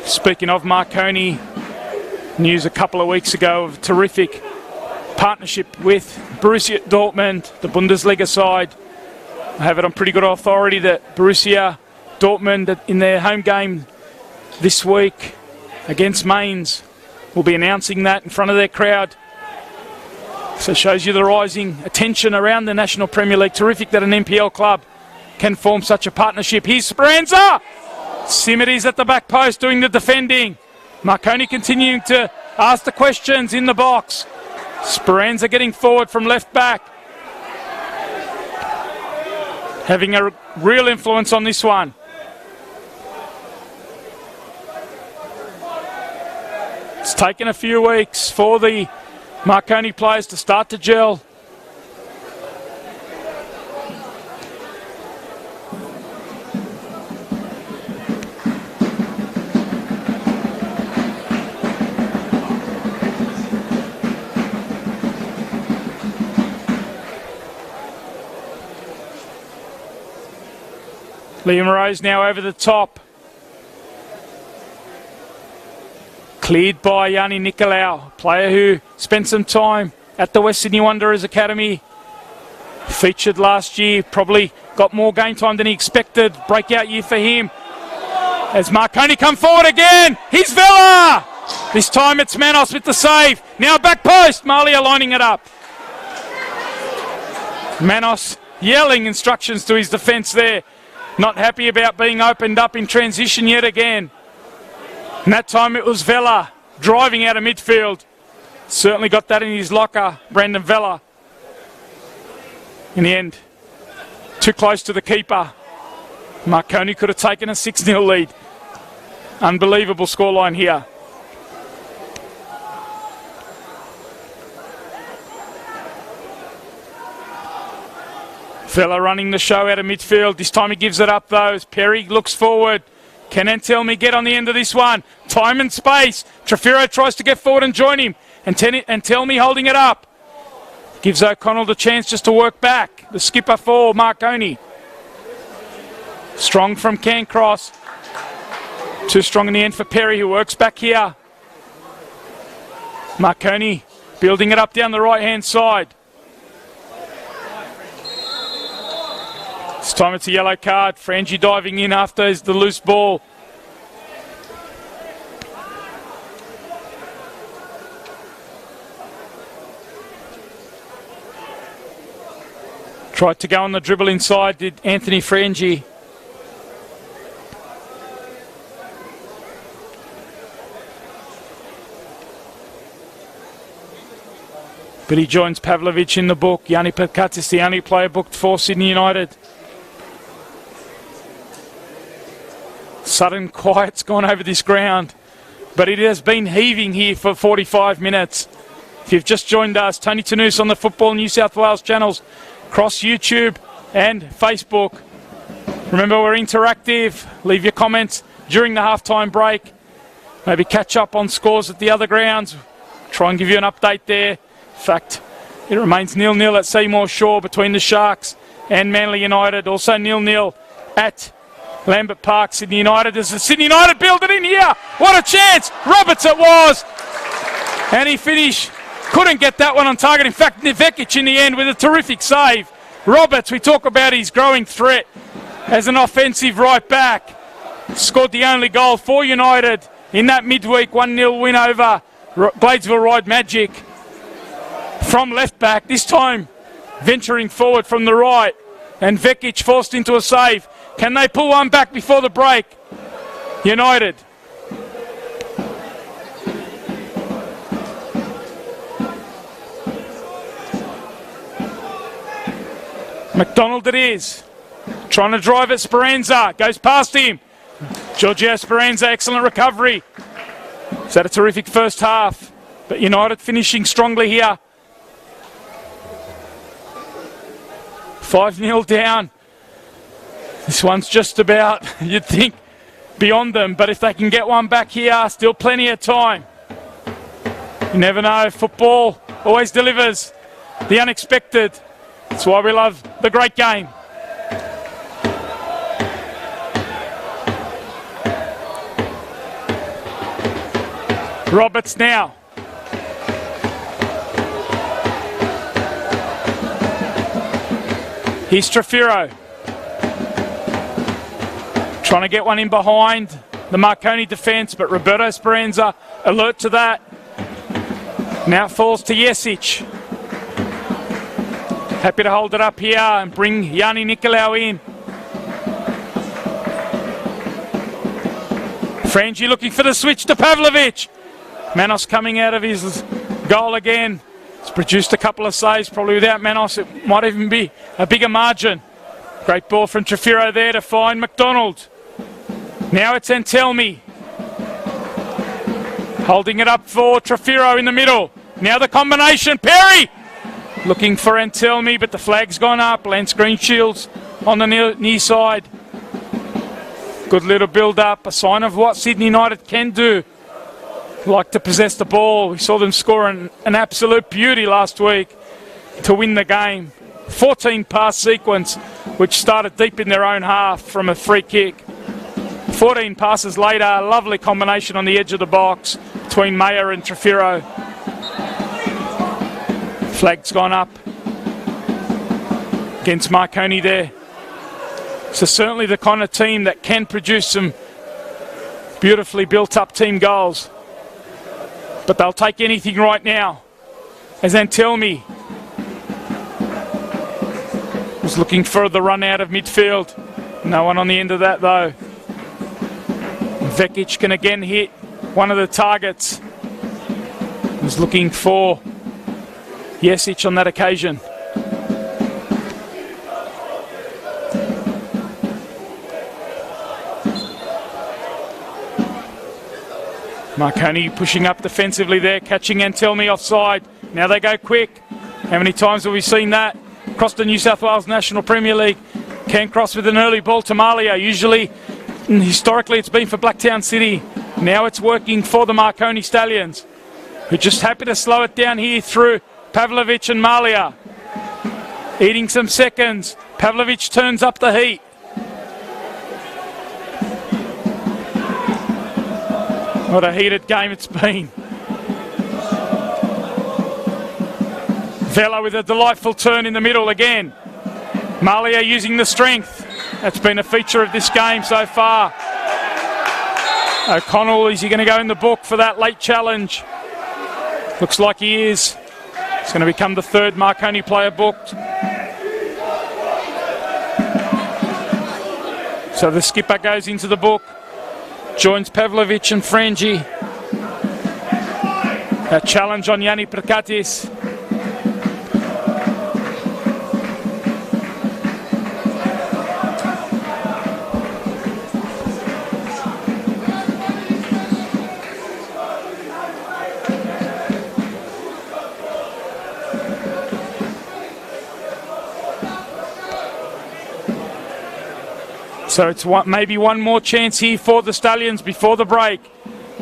Speaking of Marconi, news a couple of weeks ago of a terrific partnership with Borussia Dortmund, the Bundesliga side. I have it on pretty good authority that Borussia Dortmund in their home game this week against Mainz will be announcing that in front of their crowd. So it shows you the rising attention around the National Premier League. Terrific that an NPL club can form such a partnership. Here's Speranza! Simity's at the back post doing the defending. Marconi continuing to ask the questions in the box. Speranza getting forward from left back. Having a real influence on this one. It's taken a few weeks for the Marconi players to start to gel. Liam Rose now over the top. Cleared by Yanni Nicolau, player who spent some time at the West Sydney Wanderers Academy. Featured last year, probably got more game time than he expected. Breakout year for him. As Marconi come forward again, here's Vela! This time it's Manos with the save. Now back post, Malia lining it up. Manos yelling instructions to his defence there. Not happy about being opened up in transition yet again. And that time it was Vela driving out of midfield. Certainly got that in his locker, Brandon Vela. In the end, too close to the keeper. Marconi could have taken a 6-0 lead. Unbelievable scoreline here. Vela running the show out of midfield. This time he gives it up though as Perry looks forward. Can Antelmi get on the end of this one? Time and space. Trefiro tries to get forward and join him. Antelmi holding it up. Gives O'Connell the chance just to work back. The skipper for Marconi. Strong from Cancross. Too strong in the end for Perry who works back here. Marconi building it up down the right hand side. This time it's a yellow card. Frangie diving in after the loose ball. Tried to go on the dribble inside, did Anthony Frangie. But he joins Pavlovic in the book. Yanni Perkatis, the only player booked for Sydney United. Sudden quiet's gone over this ground, but it has been heaving here for 45 minutes. If you've just joined us, Tony Tanous on the Football New South Wales channels, across YouTube and Facebook. Remember, we're interactive. Leave your comments during the halftime break. Maybe catch up on scores at the other grounds. Try and give you an update there. In fact, it remains 0-0 at Seymour Shore between the Sharks and Manly United. Also 0-0 at Lambert Park, Sydney United. As the Sydney United build it in here. What a chance! Roberts it was! And he finished. Couldn't get that one on target. In fact, Vekic in the end with a terrific save. Roberts, we talk about his growing threat as an offensive right back. Scored the only goal for United in that midweek 1-0 win over Gladesville Ride Magic. From left back, this time venturing forward from the right. And Vekic forced into a save. Can they pull one back before the break? United. McDonald it is. Trying to drive at Speranza. Goes past him. Giorgio Speranza, excellent recovery. He's had a terrific first half, but United finishing strongly here. 5-0 down. This one's just about, you'd think, beyond them, but if they can get one back here, still plenty of time. You never know, football always delivers the unexpected. That's why we love the great game. Roberts now. Here's Trefiro. Trying to get one in behind the Marconi defence, but Roberto Speranza alert to that. Now it falls to Jesic. Happy to hold it up here and bring Yanni Nicolau in. Frangi looking for the switch to Pavlovic. Manos coming out of his goal again. He's produced a couple of saves. Probably without Manos, it might even be a bigger margin. Great ball from Trefiro there to find McDonald. Now it's Antelmi. Holding it up for Trefiro in the middle. Now the combination. Perry! Looking for Antelmi, but the flag's gone up. Lance Greenshields on the near side. Good little build-up. A sign of what Sydney United can do. Like to possess the ball. We saw them score an absolute beauty last week to win the game. 14 pass sequence, which started deep in their own half from a free kick. 14 passes later, a lovely combination on the edge of the box between Mayer and Trefiro. Flag's gone up against Marconi there. So certainly the kind of team that can produce some beautifully built-up team goals. But they'll take anything right now. As Antelmi was looking for the run out of midfield. No one on the end of that though. Vekic can again hit one of the targets. Was looking for Jesic on that occasion. Marconi pushing up defensively there, catching Antelmi offside. Now they go quick. How many times have we seen that? Across the New South Wales National Premier League. Cancross with an early ball to Malia. Usually, historically, it's been for Blacktown City. Now it's working for the Marconi Stallions, who are just happy to slow it down here through Pavlovic and Malia. Eating some seconds. Pavlovic turns up the heat. What a heated game it's been. Vela with a delightful turn in the middle again. Malia using the strength. That's been a feature of this game so far. O'Connell, is he going to go in the book for that late challenge? Looks like he is. It's going to become the third Marconi player booked. So the skipper goes into the book. Joins Pavlovic and Frangi. A challenge on Yanni Prakatis. So it's maybe one more chance here for the Stallions before the break.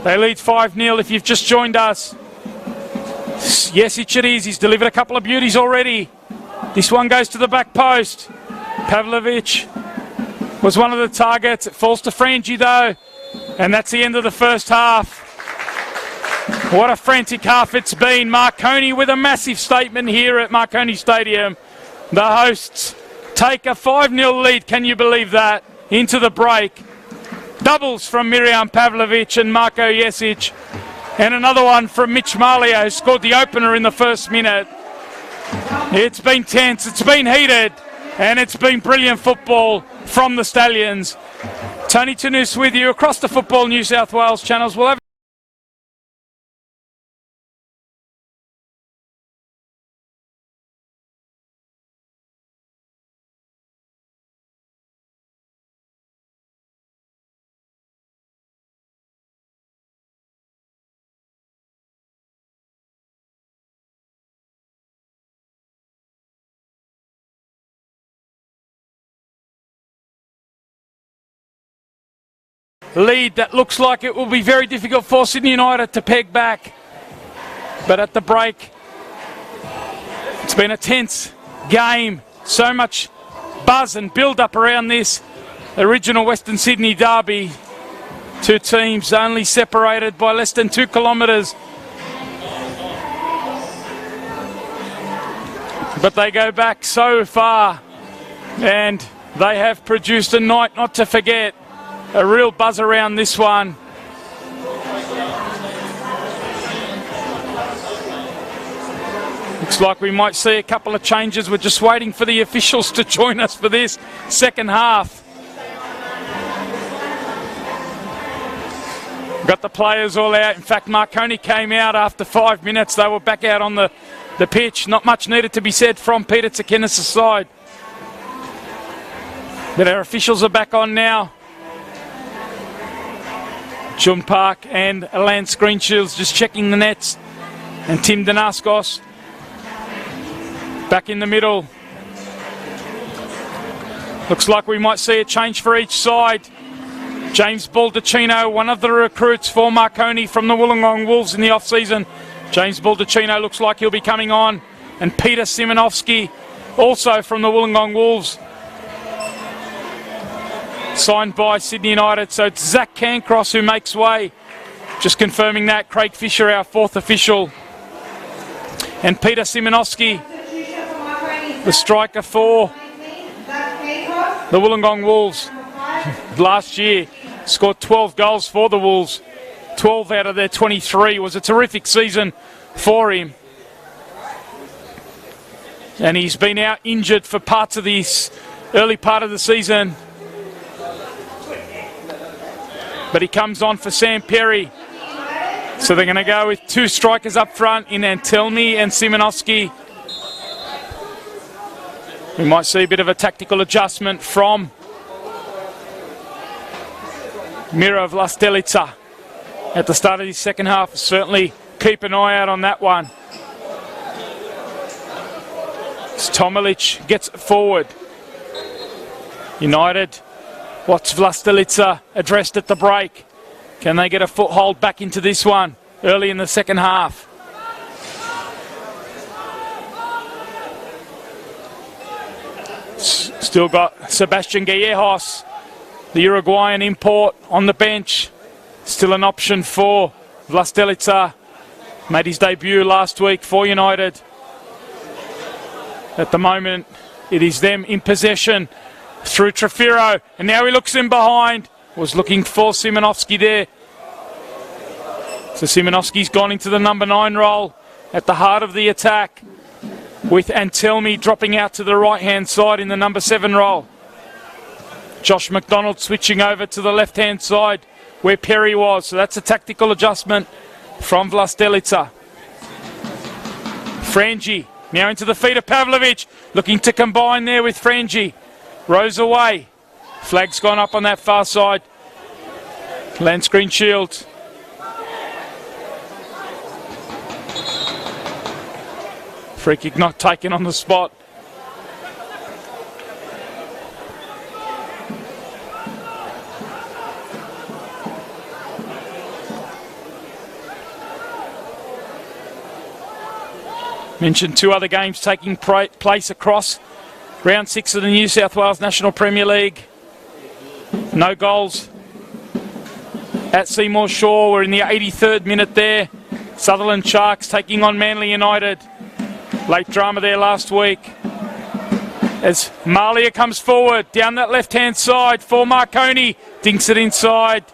They lead 5-0 if you've just joined us. Yes, it is. He's delivered a couple of beauties already. This one goes to the back post. Pavlovic was one of the targets. It falls to Frangi though. And that's the end of the first half. What a frantic half it's been. Marconi with a massive statement here at Marconi Stadium. The hosts take a 5-0 lead. Can you believe that? Into the break. Doubles from Miriam Pavlovic and Marko Jesic. And another one from Mitch Malia, who scored the opener in the first minute. It's been tense, it's been heated, and it's been brilliant football from the Stallions. Tony Tanous with you across the Football New South Wales channels. We'll have lead that looks like it will be very difficult for Sydney United to peg back. But at the break, it's been a tense game. So much buzz and build-up around this original Western Sydney derby. Two teams only separated by less than 2 kilometres. But they go back so far, and they have produced a night not to forget. A real buzz around this one. Looks like we might see a couple of changes. We're just waiting for the officials to join us for this second half. Got the players all out. In fact, Marconi came out after 5 minutes. They were back out on the pitch. Not much needed to be said from Peter Tsakenis' side. But our officials are back on now. Jun Park and Lance Greenshields just checking the nets. And Tim Danaskos back in the middle. Looks like we might see a change for each side. James Baldacchino, one of the recruits for Marconi from the Wollongong Wolves in the off-season. James Baldacchino looks like he'll be coming on. And Peter Simonovsky, also from the Wollongong Wolves. Signed by Sydney United. So it's Zach Cancross who makes way. Just confirming that. Craig Fisher, our fourth official. And Peter Simonovsky, the striker for the Wollongong Wolves. Last year, scored 12 goals for the Wolves. 12 out of their 23. Was a terrific season for him. And he's been out injured for parts of this early part of the season. But he comes on for Sam Perry. So they're going to go with two strikers up front in Antelmi and Simonovsky. We might see a bit of a tactical adjustment from Miro Vlastelica at the start of the second half. Certainly keep an eye out on that one. Tomilic gets it forward. United, what's Vlastelica addressed at the break? Can they get a foothold back into this one early in the second half? Still got Sebastian Gallejos, the Uruguayan import, on the bench. Still an option for Vlastelica. Made his debut last week for United. At the moment, it is them in possession through Trefiro. And now he looks in behind. Was looking for Simonovsky there. So Simonovsky's gone into the number 9 role at the heart of the attack, with Antelmi dropping out to the right-hand side in the number 7 role. Josh McDonald switching over to the left-hand side where Perry was. So that's a tactical adjustment from Vlastelica. Frangi now into the feet of Pavlovic, looking to combine there with Frangi. Rose away. Flag's gone up on that far side. Lance Greenshields. Free kick not taken on the spot. Mentioned two other games taking place across round 6 of the New South Wales National Premier League. No goals at Seymour Shaw. We're in the 83rd minute there. Sutherland Sharks taking on Manly United. Late drama there last week. As Malia comes forward down that left-hand side for Marconi. Dinks it inside.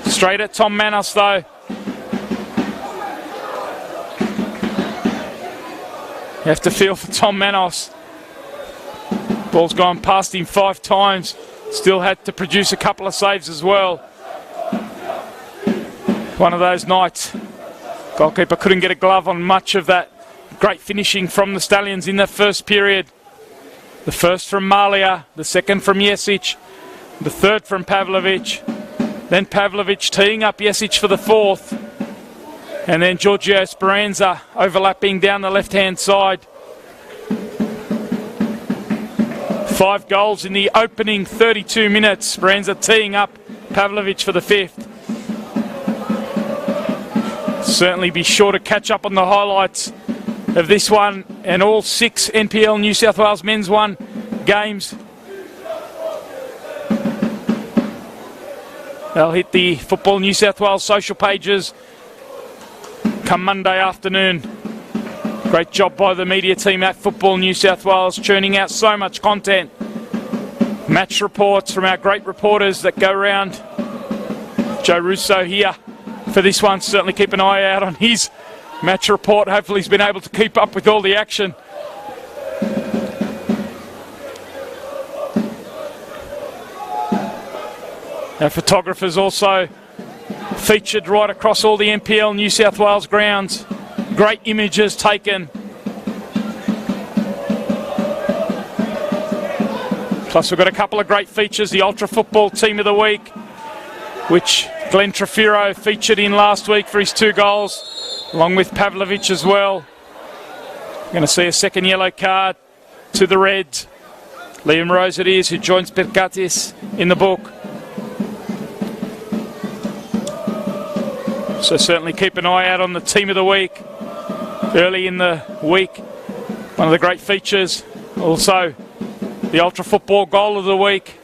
Straight at Tom Manos though. You have to feel for Tom Manos. Ball's gone past him 5 times. Still had to produce a couple of saves as well. One of those nights. Goalkeeper couldn't get a glove on much of that great finishing from the Stallions in that first period. The first from Malia, the second from Jesic, the third from Pavlovic. Then Pavlovic teeing up Jesic for the fourth. And then Giorgio Speranza overlapping down the left-hand side. 5 goals in the opening 32 minutes. Speranza teeing up Pavlovich for the 5th. Certainly be sure to catch up on the highlights of this one and all 6 NPL New South Wales Men's 1 games. They'll hit the Football New South Wales social pages come Monday afternoon. Great job by the media team at Football New South Wales, churning out so much content. Match reports from our great reporters that go around. Joe Russo here for this one. Certainly keep an eye out on his match report. Hopefully he's been able to keep up with all the action. Our photographers also featured right across all the NPL New South Wales grounds. Great images taken. Plus we've got a couple of great features. The Ultra Football Team of the Week, which Glenn Trefiro featured in last week for his 2 goals, along with Pavlovich as well. We're going to see a second yellow card to the Reds. Liam Rose it is, who joins Perkatis in the book. So certainly keep an eye out on the Team of the Week early in the week. One of the great features. Also the Ultra Football Goal of the Week.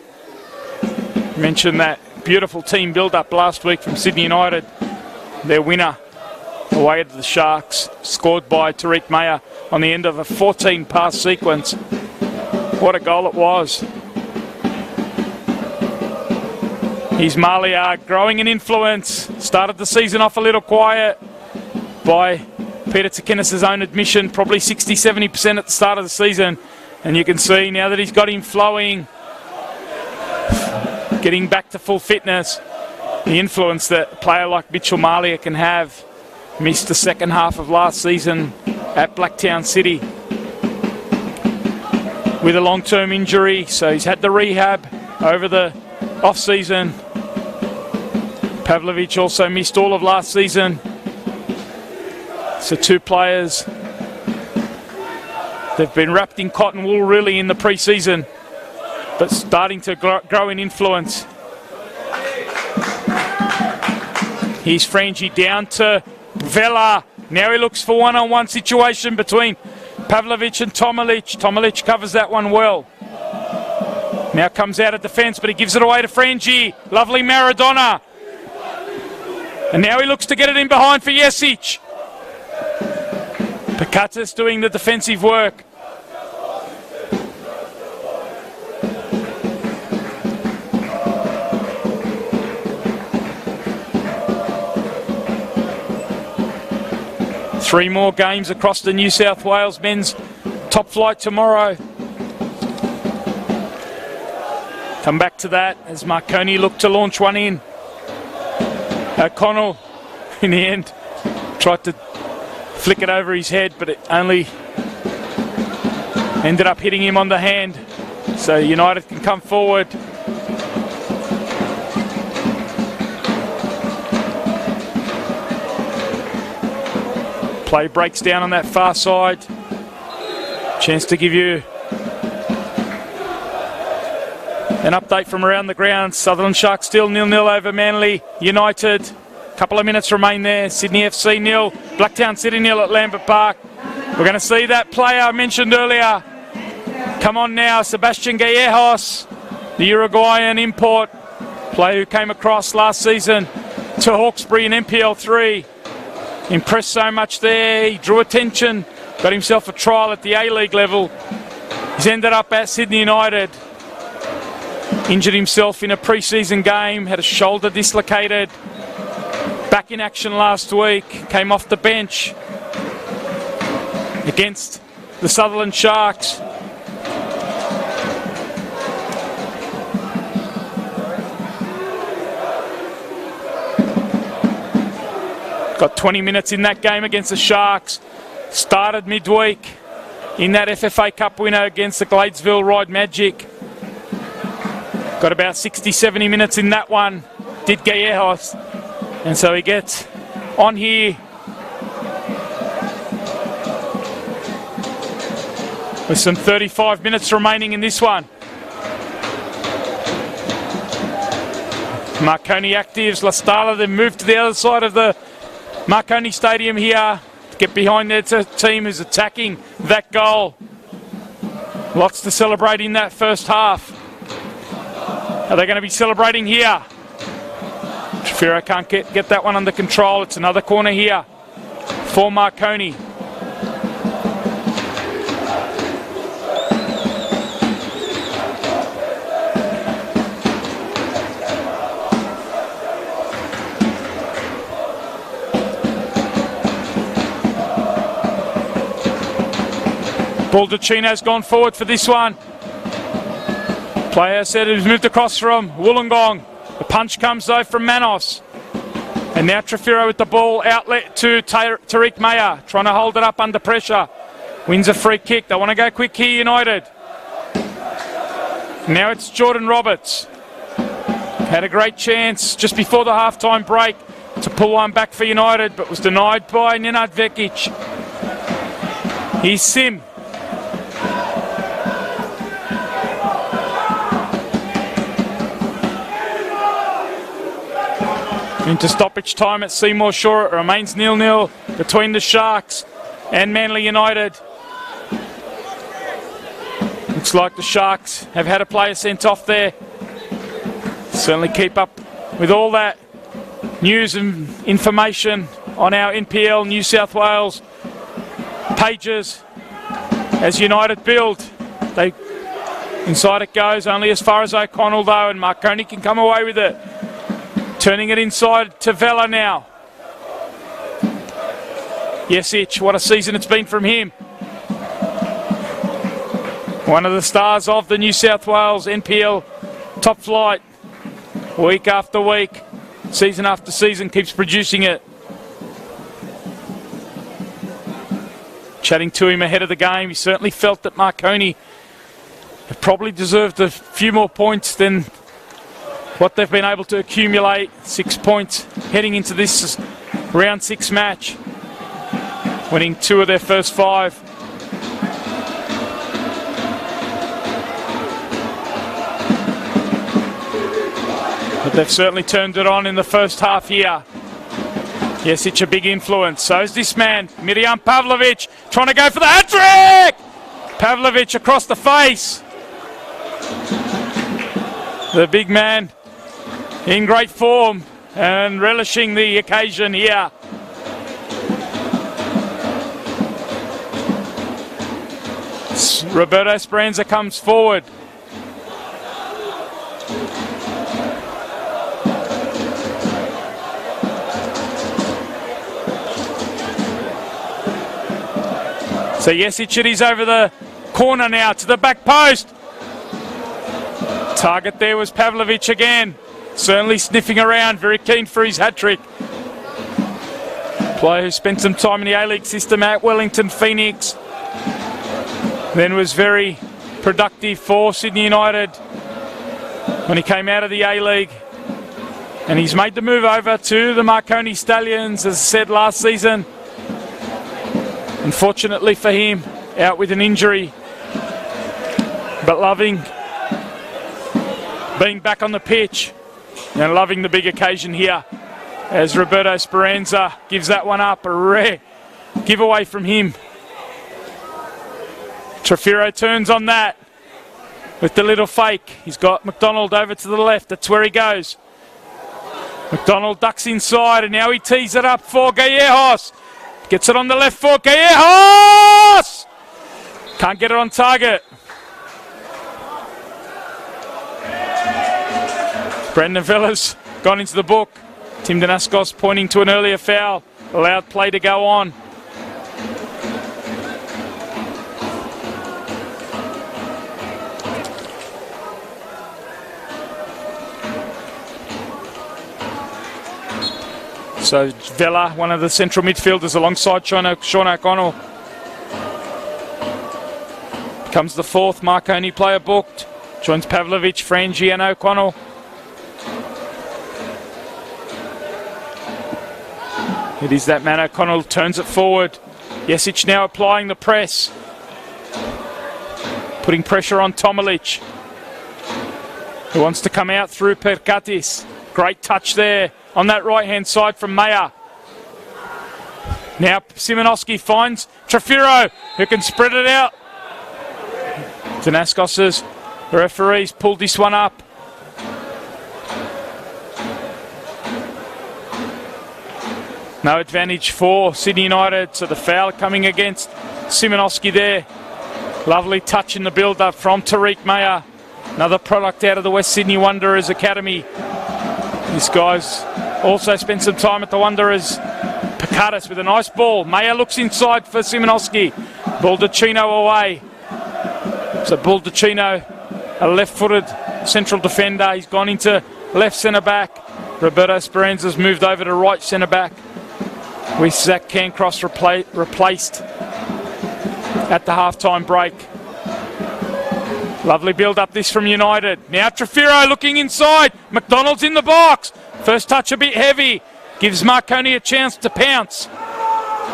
Mentioned that beautiful team build-up last week from Sydney United. Their winner away to the Sharks, scored by Tariq Mayer on the end of a 14-pass sequence. What a goal it was. He's Malia growing in influence. Started the season off a little quiet by Peter Tsakinis' own admission, probably 60-70% at the start of the season. And you can see now that he's got him flowing, getting back to full fitness, the influence that a player like Mitchell Malia can have. Missed the second half of last season at Blacktown City with a long-term injury, so he's had the rehab over the off-season. Pavlovich also missed all of last season. So 2 players, they've been wrapped in cotton wool really in the pre-season, but starting to grow in influence. Here's Frangie down to Vela. Now he looks for one-on-one situation between Pavlovich and Tomilic. Tomilic covers that one well. Now comes out of defence, but he gives it away to Frangie. Lovely Maradona. And now he looks to get it in behind for Jesic. Pakatis doing the defensive work. Three more games across the New South Wales men's top flight tomorrow. Come back to that as Marconi looked to launch one in. O'Connell, in the end, tried to flick it over his head, but it only ended up hitting him on the hand. So United can come forward. Play breaks down on that far side. Chance to give you an update from around the ground. Sutherland Sharks still 0-0 over Manly United. Couple of minutes remain there. Sydney FC 0, Blacktown City 0 at Lambert Park. We're going to see that player I mentioned earlier. Come on now, Sebastian Gallejos, the Uruguayan import, player who came across last season to Hawkesbury in NPL 3. Impressed so much there, he drew attention, got himself a trial at the A-League level. He's ended up at Sydney United. Injured himself in a pre-season game, had a shoulder dislocated. Back in action last week, came off the bench against the Sutherland Sharks. Got 20 minutes in that game against the Sharks. Started midweek in that FFA Cup winner against the Gladesville Ride Magic. Got about 60-70 minutes in that one, did Gallejos. And so he gets on here with some 35 minutes remaining in this one. Marconi actives. La Stalla then moved to the other side of the Marconi Stadium here. Get behind their team who's attacking that goal. Lots to celebrate in that first half. Are they going to be celebrating here? Trefiro can't get that one under control. It's another corner here for Marconi. Baldacino's gone forward for this one. Player said it was moved across from Wollongong. The punch comes though from Manos. And now Trefiro with the ball outlet to Tariq Mayer, trying to hold it up under pressure. Wins a free kick. They want to go quick here, United. Now it's Jordan Roberts. Had a great chance just before the half-time break to pull one back for United, but was denied by Nenad Vekic. Here's Sim. Into stoppage time at Seymour Shore. It remains 0-0 between the Sharks and Manly United. Looks like the Sharks have had a player sent off there. Certainly keep up with all that news and information on our NPL New South Wales pages as United build. Inside it goes, only as far as O'Connell though, and Marconi can come away with it. Turning it inside to Vela now. Yesic, what a season it's been from him. One of the stars of the New South Wales NPL top flight. Week after week, season after season, keeps producing it. Chatting to him ahead of the game, he certainly felt that Marconi have probably deserved a few more points than what they've been able to accumulate. 6 points heading into this round 6 match, winning 2 of their first 5. But they've certainly turned it on in the first half here. Yes, it's a big influence. So is this man, Mirjam Pavlovic, trying to go for the hat-trick! Pavlovic across the face. The big man in great form and relishing the occasion here. Roberto Speranza comes forward. So Yesic, it is over the corner now to the back post. Target there was Pavlovic again. Certainly sniffing around, very keen for his hat-trick. Player who spent some time in the A-League system at Wellington Phoenix. Then was very productive for Sydney United when he came out of the A-League. And he's made the move over to the Marconi Stallions, as I said last season. Unfortunately for him, out with an injury. But loving being back on the pitch and loving the big occasion here as Roberto Speranza gives that one up. A rare giveaway from him. Trefiro turns on that with the little fake. He's got McDonald over to the left. That's where he goes. McDonald ducks inside and now he tees it up for Gallejos. Gets it on the left for Gallejos! Can't get it on target. Brendan Vella's gone into the book. Tim Danaskos pointing to an earlier foul. Allowed play to go on. So Vela, one of the central midfielders alongside Sean O'Connell. Becomes the 4th Marconi player booked. Joins Pavlovic, Frangi and O'Connell. It is that man. O'Connell turns it forward. Yesic now applying the press. Putting pressure on Tomalic, who wants to come out through Perkatis. Great touch there on that right-hand side from Mayer. Now Szymanowski finds Trefiro, who can spread it out. Danaskos's referees pulled this one up. No advantage for Sydney United, so the foul coming against Szymanowski there. Lovely touch in the build-up from Tariq Mayer. Another product out of the West Sydney Wanderers Academy. This guy's also spent some time at the Wanderers. Picatis with a nice ball. Mayer looks inside for Szymanowski. Baldacchino away. So Baldacchino, a left-footed central defender. He's gone into left centre-back. Roberto Speranza's moved over to right centre-back, with Zach Cancross replaced at the half-time break. Lovely build-up this from United. Now Trefiro looking inside. McDonald's in the box. First touch a bit heavy. Gives Marconi a chance to pounce.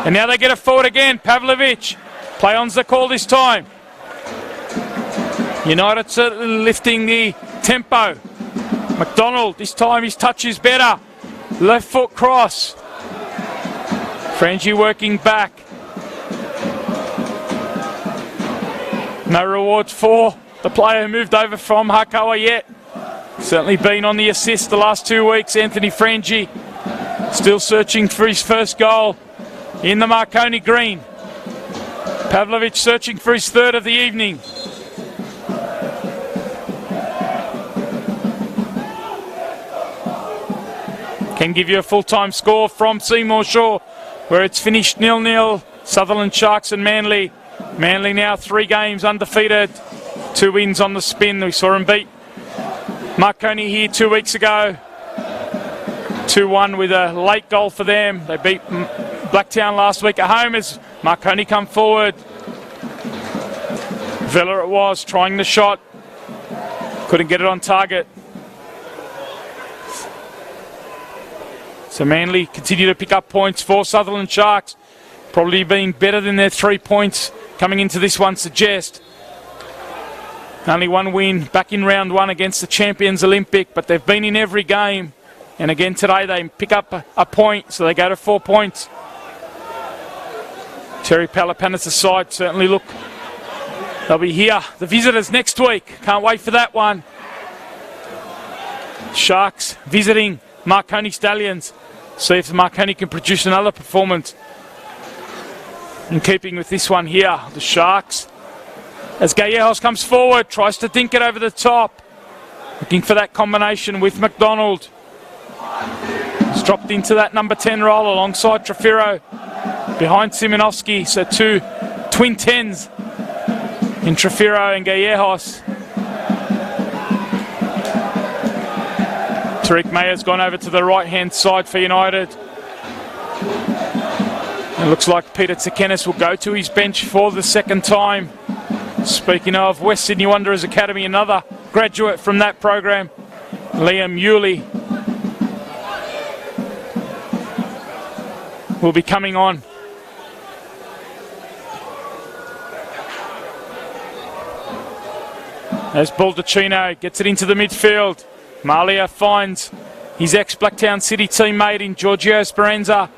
And now they get it forward again. Pavlovic. Play on's the call this time. United certainly lifting the tempo. McDonald, this time his touch is better. Left foot cross. Frangie working back. No rewards for the player who moved over from Hakawa yet. Certainly been on the assist the last 2 weeks, Anthony Frangie. Still searching for his first goal in the Marconi green. Pavlovic searching for his third of the evening. Can give you a full-time score from Seymour Shaw, where it's finished 0-0. Sutherland Sharks and Manly. Manly now 3 games undefeated. 2 wins on the spin. We saw him beat Marconi here 2 weeks ago. 2-1 with a late goal for them. They beat Blacktown last week at home as Marconi come forward. Villa it was, trying the shot. Couldn't get it on target. So Manly continue to pick up points for Sutherland Sharks. Probably been better than their 3 points coming into this one suggest. Only 1 win back in round 1 against the champions Olympic, but they've been in every game. And again today they pick up a point, so they go to 4 points. Terry Palapanis aside, certainly look, they'll be here. The visitors next week. Can't wait for that one. Sharks visiting Marconi Stallions. See if Marconi can produce another performance in keeping with this one here. The Sharks, as Gallegos comes forward, tries to dink it over the top. Looking for that combination with McDonald. He's dropped into that number 10 role alongside Trefiro. Behind Szymanowski, so 2 twin 10s in Trefiro and Gallegos. Tariq Mayer's gone over to the right-hand side for United. It looks like Peter Tsakenis will go to his bench for the second time. Speaking of West Sydney Wanderers Academy, another graduate from that program, Liam Yulee, will be coming on. As Baldacchino gets it into the midfield. Malia finds his ex-Blacktown City teammate in Giorgio Speranza.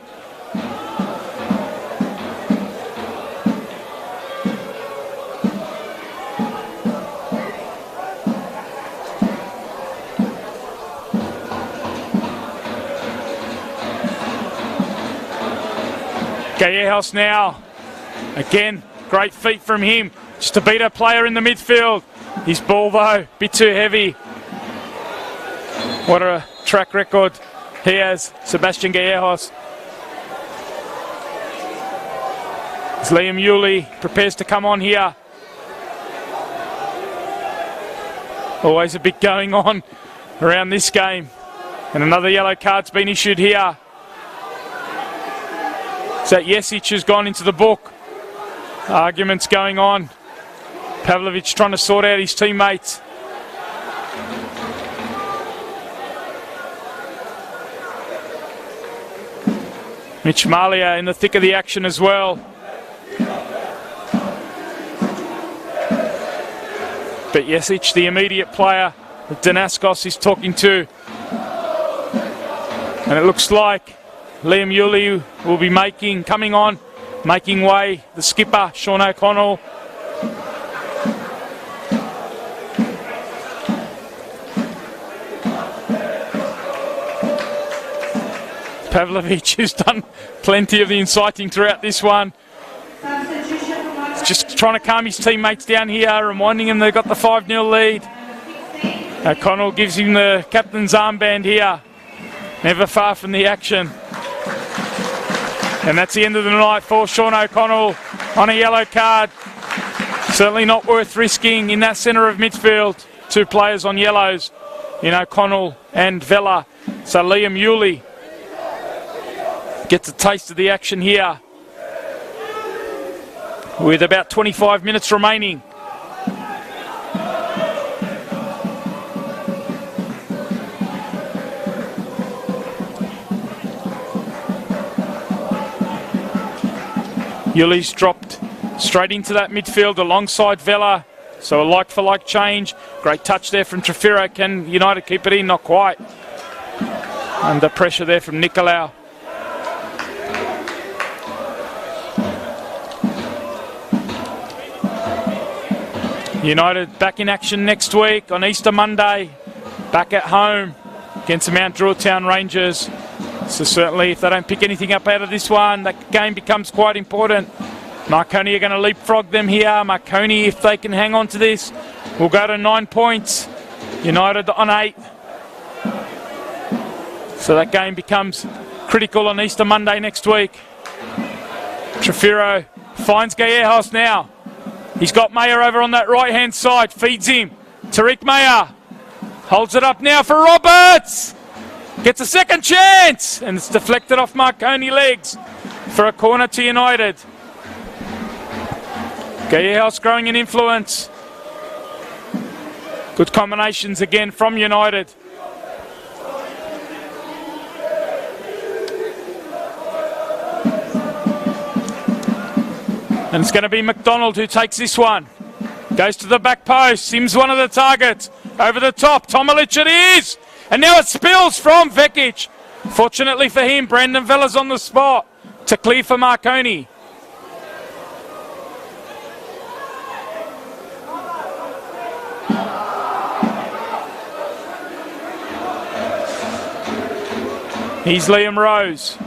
Gallegos now. Again, great feat from him. Just to beat a player in the midfield. His ball though, a bit too heavy. What a track record he has, Sebastian Gallegos. As Liam Yulee prepares to come on here. Always a bit going on around this game. And another yellow card's been issued here. So Jesic has gone into the book. Arguments going on. Pavlovic trying to sort out his teammates. Mitch Malia in the thick of the action as well. But Jesic, the immediate player that Danaskos is talking to. And it looks like Liam Yulee will be making way. The skipper, Sean O'Connell. Pavlovich has done plenty of the inciting throughout this one. He's just trying to calm his teammates down here, reminding them they've got the 5-0 lead. O'Connell gives him the captain's armband here. Never far from the action. And that's the end of the night for Sean O'Connell on a yellow card. Certainly not worth risking in that centre of midfield. 2 players on yellows in O'Connell and Vella. So Liam Yulee gets a taste of the action here with about 25 minutes remaining. Yulee's dropped straight into that midfield alongside Vella. So a like-for-like change. Great touch there from Trefiro. Can United keep it in? Not quite. Under pressure there from Nicolau. United back in action next week on Easter Monday. Back at home against the Mount Druitt Rangers. So certainly if they don't pick anything up out of this one, that game becomes quite important. Marconi are going to leapfrog them here. Marconi, if they can hang on to this, will go to 9 points. United on 8. So that game becomes critical on Easter Monday next week. Trefiro finds Gallegos now. He's got Mayer over on that right-hand side. Feeds him. Tariq Mayer holds it up now for Roberts. Gets a second chance. And it's deflected off Marconi legs for a corner to United. Gallegos growing in influence. Good combinations again from United. And it's going to be McDonald who takes this one. Goes to the back post. Sims one of the targets. Over the top. Tomilic it is. And now it spills from Vekic. Fortunately for him, Brandon Vella's on the spot to clear for Marconi. Here's Liam Rose.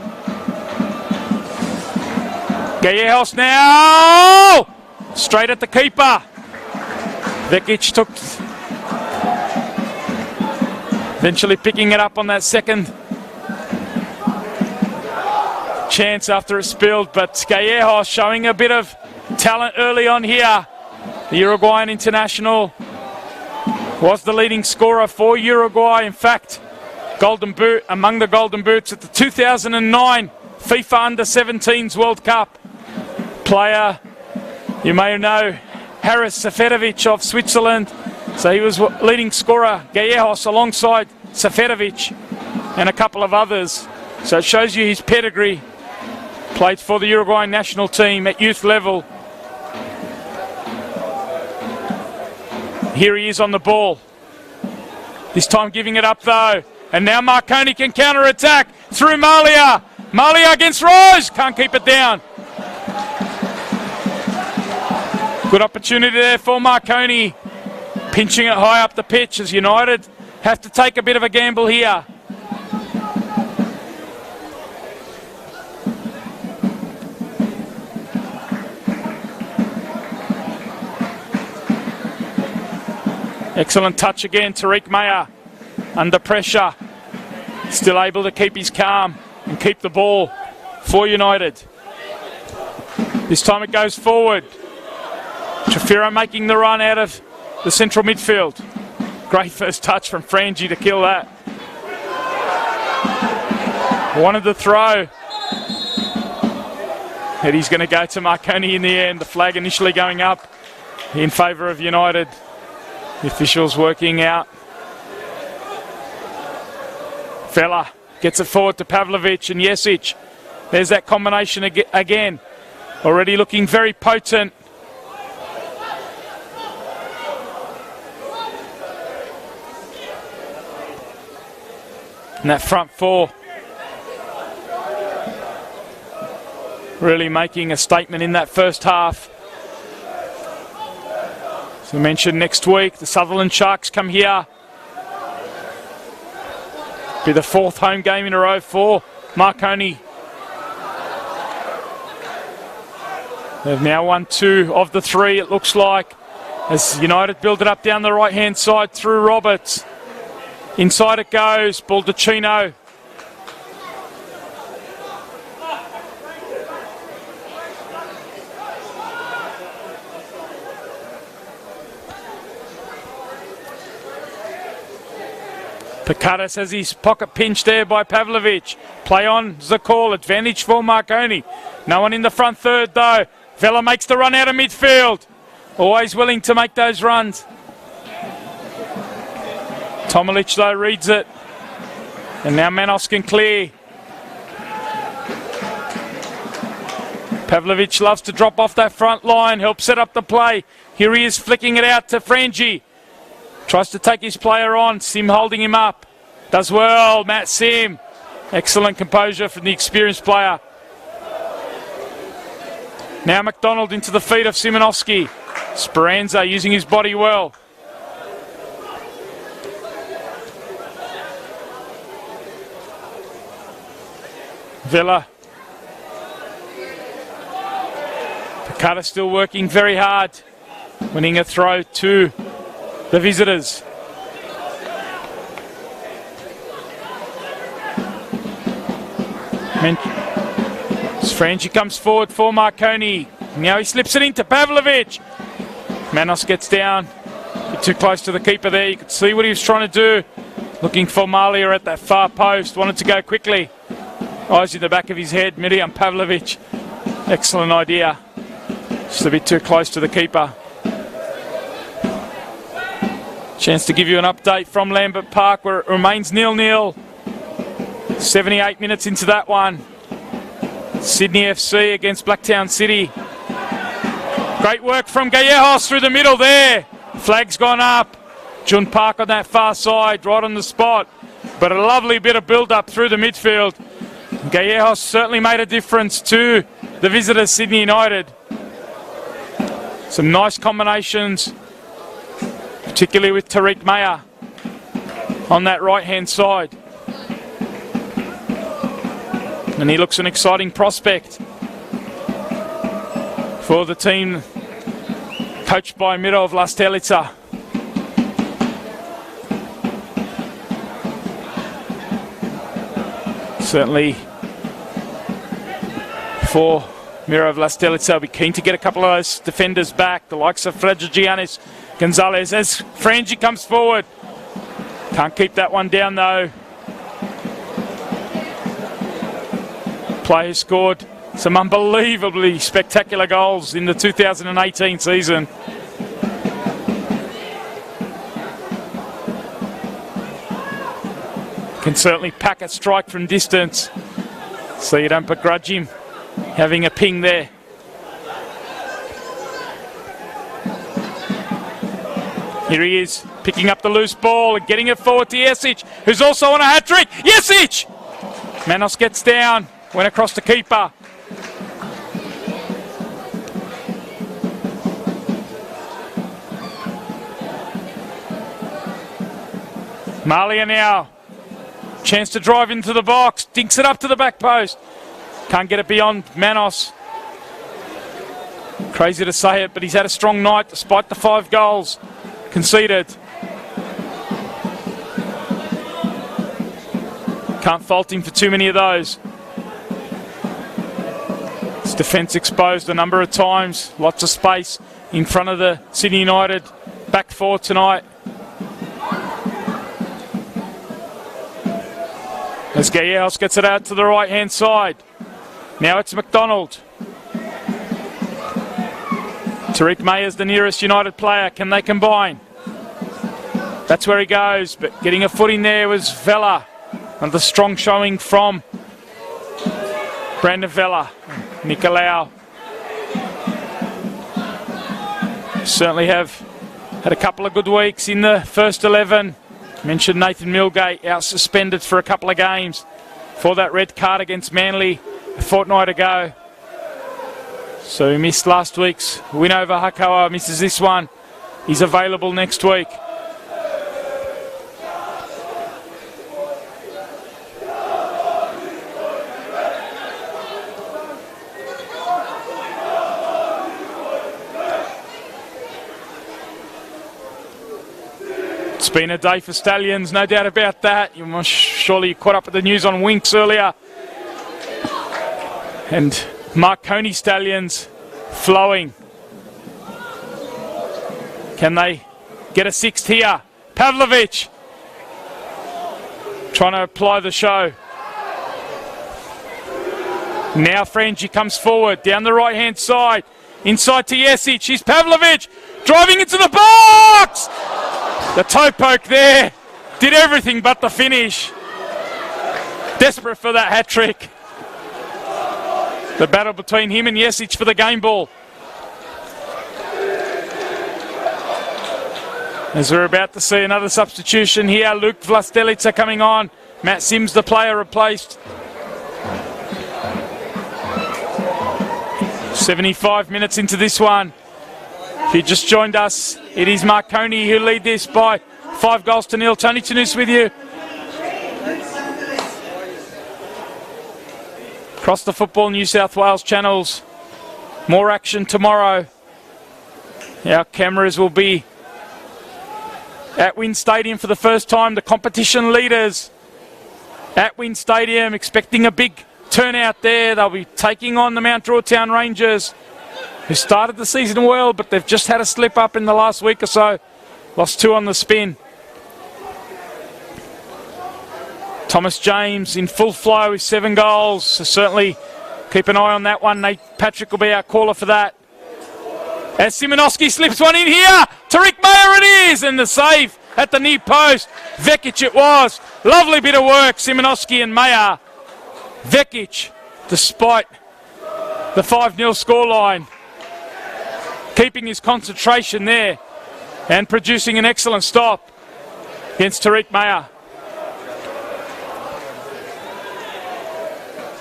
Gallegos now! Straight at the keeper. Vekic took... Eventually picking it up on that second chance after it spilled. But Gallegos showing a bit of talent early on here. The Uruguayan international was the leading scorer for Uruguay. In fact, Golden Boot among the Golden Boots at the 2009 FIFA Under-17s World Cup. Player, you may know, Haris Seferovic of Switzerland. So he was leading scorer, Gallegos, alongside Seferovic and a couple of others. So it shows you his pedigree. Played for the Uruguayan national team at youth level. Here he is on the ball. This time giving it up though. And now Marconi can counter-attack through Malia. Malia against Rose. Can't keep it down. Good opportunity there for Marconi. Pinching it high up the pitch as United have to take a bit of a gamble here. Excellent touch again, Tariq Mayer. Under pressure. Still able to keep his calm and keep the ball for United. This time it goes forward. Trefiro making the run out of the central midfield. Great first touch from Frangi to kill that. Wanted the throw. And he's going to go to Marconi in the end. The flag initially going up in favour of United. The officials working out. Vella gets it forward to Pavlovic and Jesic. There's that combination again. Already looking very potent. And that front four really making a statement in that first half. As I mentioned, next week the Sutherland Sharks come here. Be the 4th home game in a row for Marconi. They've now won 2 of the 3, it looks like, as United build it up down the right-hand side through Roberts. Inside it goes, Baldacchino. Picardis has his pocket pinched there by Pavlovich. Play on's the call. Advantage for Marconi. No one in the front third though. Vella makes the run out of midfield. Always willing to make those runs. Tomalich though reads it. And now Manos can clear. Pavlovich loves to drop off that front line. Help set up the play. Here he is flicking it out to Frangi. Tries to take his player on. Sim holding him up. Does well, Matt Sim. Excellent composure from the experienced player. Now McDonald into the feet of Simonovsky. Speranza using his body well. Villa. Picard still working very hard. Winning a throw to the visitors. Frangi comes forward for Marconi. Now he slips it into Pavlovich. Manos gets down. A bit too close to the keeper there. You could see what he was trying to do. Looking for Malia at that far post. Wanted to go quickly. Eyes in the back of his head. Miriam Pavlovich. Excellent idea. Just a bit too close to the keeper. Chance to give you an update from Lambert Park where it remains 0-0. 78 minutes into that one. Sydney FC against Blacktown City. Great work from Gallejos through the middle there. Flag's gone up. Jun Park on that far side, right on the spot. But a lovely bit of build-up through the midfield. Gallejos certainly made a difference to the visitors, Sydney United. Some nice combinations, particularly with Tariq Mayer on that right-hand side. And he looks an exciting prospect for the team coached by Mirov Lastelica. Certainly for Mirov Lastelica, will be keen to get a couple of those defenders back, the likes of Giannis Gonzalez, as Frangi comes forward. Can't keep that one down though. Player scored some unbelievably spectacular goals in the 2018 season. Can certainly pack a strike from distance, so you don't begrudge him having a ping there. Here he is, picking up the loose ball and getting it forward to Jesic, who's also on a hat-trick. Jesic! Manos gets down, went across the keeper. Malia now. Chance to drive into the box. Dinks it up to the back post. Can't get it beyond Manos. Crazy to say it, but he's had a strong night despite the 5 goals conceded. Can't fault him for too many of those. His defence exposed a number of times. Lots of space in front of the Sydney United back four tonight. As Gallejos gets it out to the right-hand side. Now it's McDonald. Tariq Mayer's the nearest United player. Can they combine? That's where he goes, but getting a foot in there was Vella. Another strong showing from Brandon Vella. Nicolau certainly have had a couple of good weeks in the first 11. Mentioned Nathan Milgate out suspended for a couple of games for that red card against Manly a fortnight ago. So he missed last week's win over Hakawa, misses this one. He's available next week. It's been a day for Stallions, no doubt about that. You must surely caught up with the news on Winks earlier. And Marconi Stallions flowing. Can they get a sixth here? Pavlovich trying to apply the show. Now Frangi comes forward down the right hand side. Inside to Jesic. Here's Pavlovich driving into the box. The toe poke there did everything but the finish. Desperate for that hat trick. The battle between him and Jesic for the game ball. As we're about to see another substitution here, Luke Vlastelica coming on. Matt Sims, the player, replaced. 75 minutes into this one. If you just joined us, it is Marconi who lead this by 5-0. Tony Tanous with you. Across the Football New South Wales channels. More action tomorrow. Our cameras will be at WIN Stadium for the first time. The competition leaders at WIN Stadium, expecting a big turnout there. They'll be taking on the Mount Drawtown Rangers, who started the season well, but they've just had a slip up in the last week or so. Lost 2 on the spin. Thomas James in full flow with 7 goals. So certainly keep an eye on that one. Nate Patrick will be our caller for that. As Simonoski slips one in here. Tariq Mayer it is, and the save at the near post. Vekic it was. Lovely bit of work, Simonoski and Mayer. Vekic, despite the 5-0 scoreline, keeping his concentration there and producing an excellent stop against Tariq Mayer.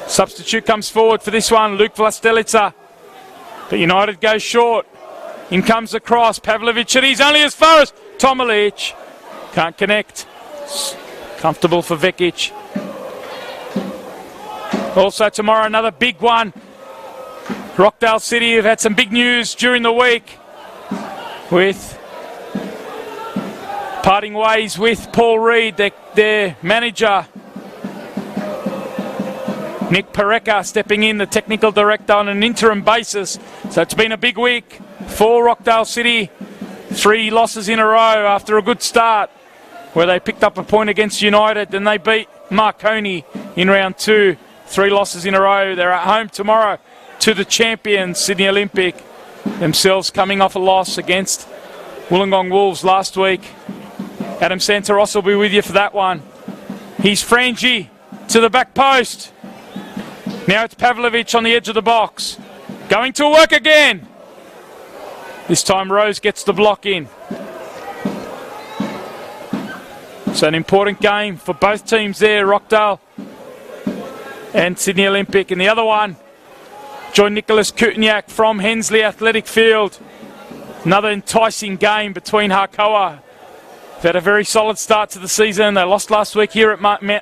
Substitute comes forward for this one, Luke Vlastelica. But United goes short. In comes the cross. Pavlovich, and he's only as far as Tomalic. Can't connect. Comfortable for Vekic. Also tomorrow, another big one. Rockdale City have had some big news during the week with parting ways with Paul Reed, their manager. Nick Pareca stepping in, the technical director, on an interim basis. So it's been a big week for Rockdale City. 3 losses in a row after a good start, where they picked up a point against United and they beat Marconi in round 2. 3 losses in a row. They're at home tomorrow to the champions, Sydney Olympic, themselves coming off a loss against Wollongong Wolves last week. Adam Santaros will be with you for that one. He's Frangi to the back post. Now it's Pavlovich on the edge of the box. Going to work again. This time Rose gets the block in. It's an important game for both teams there, Rockdale and Sydney Olympic. And the other one, John Nicholas Kutniak from Hensley Athletic Field. Another enticing game between Harkoa. They've had a very solid start to the season. They lost last week here at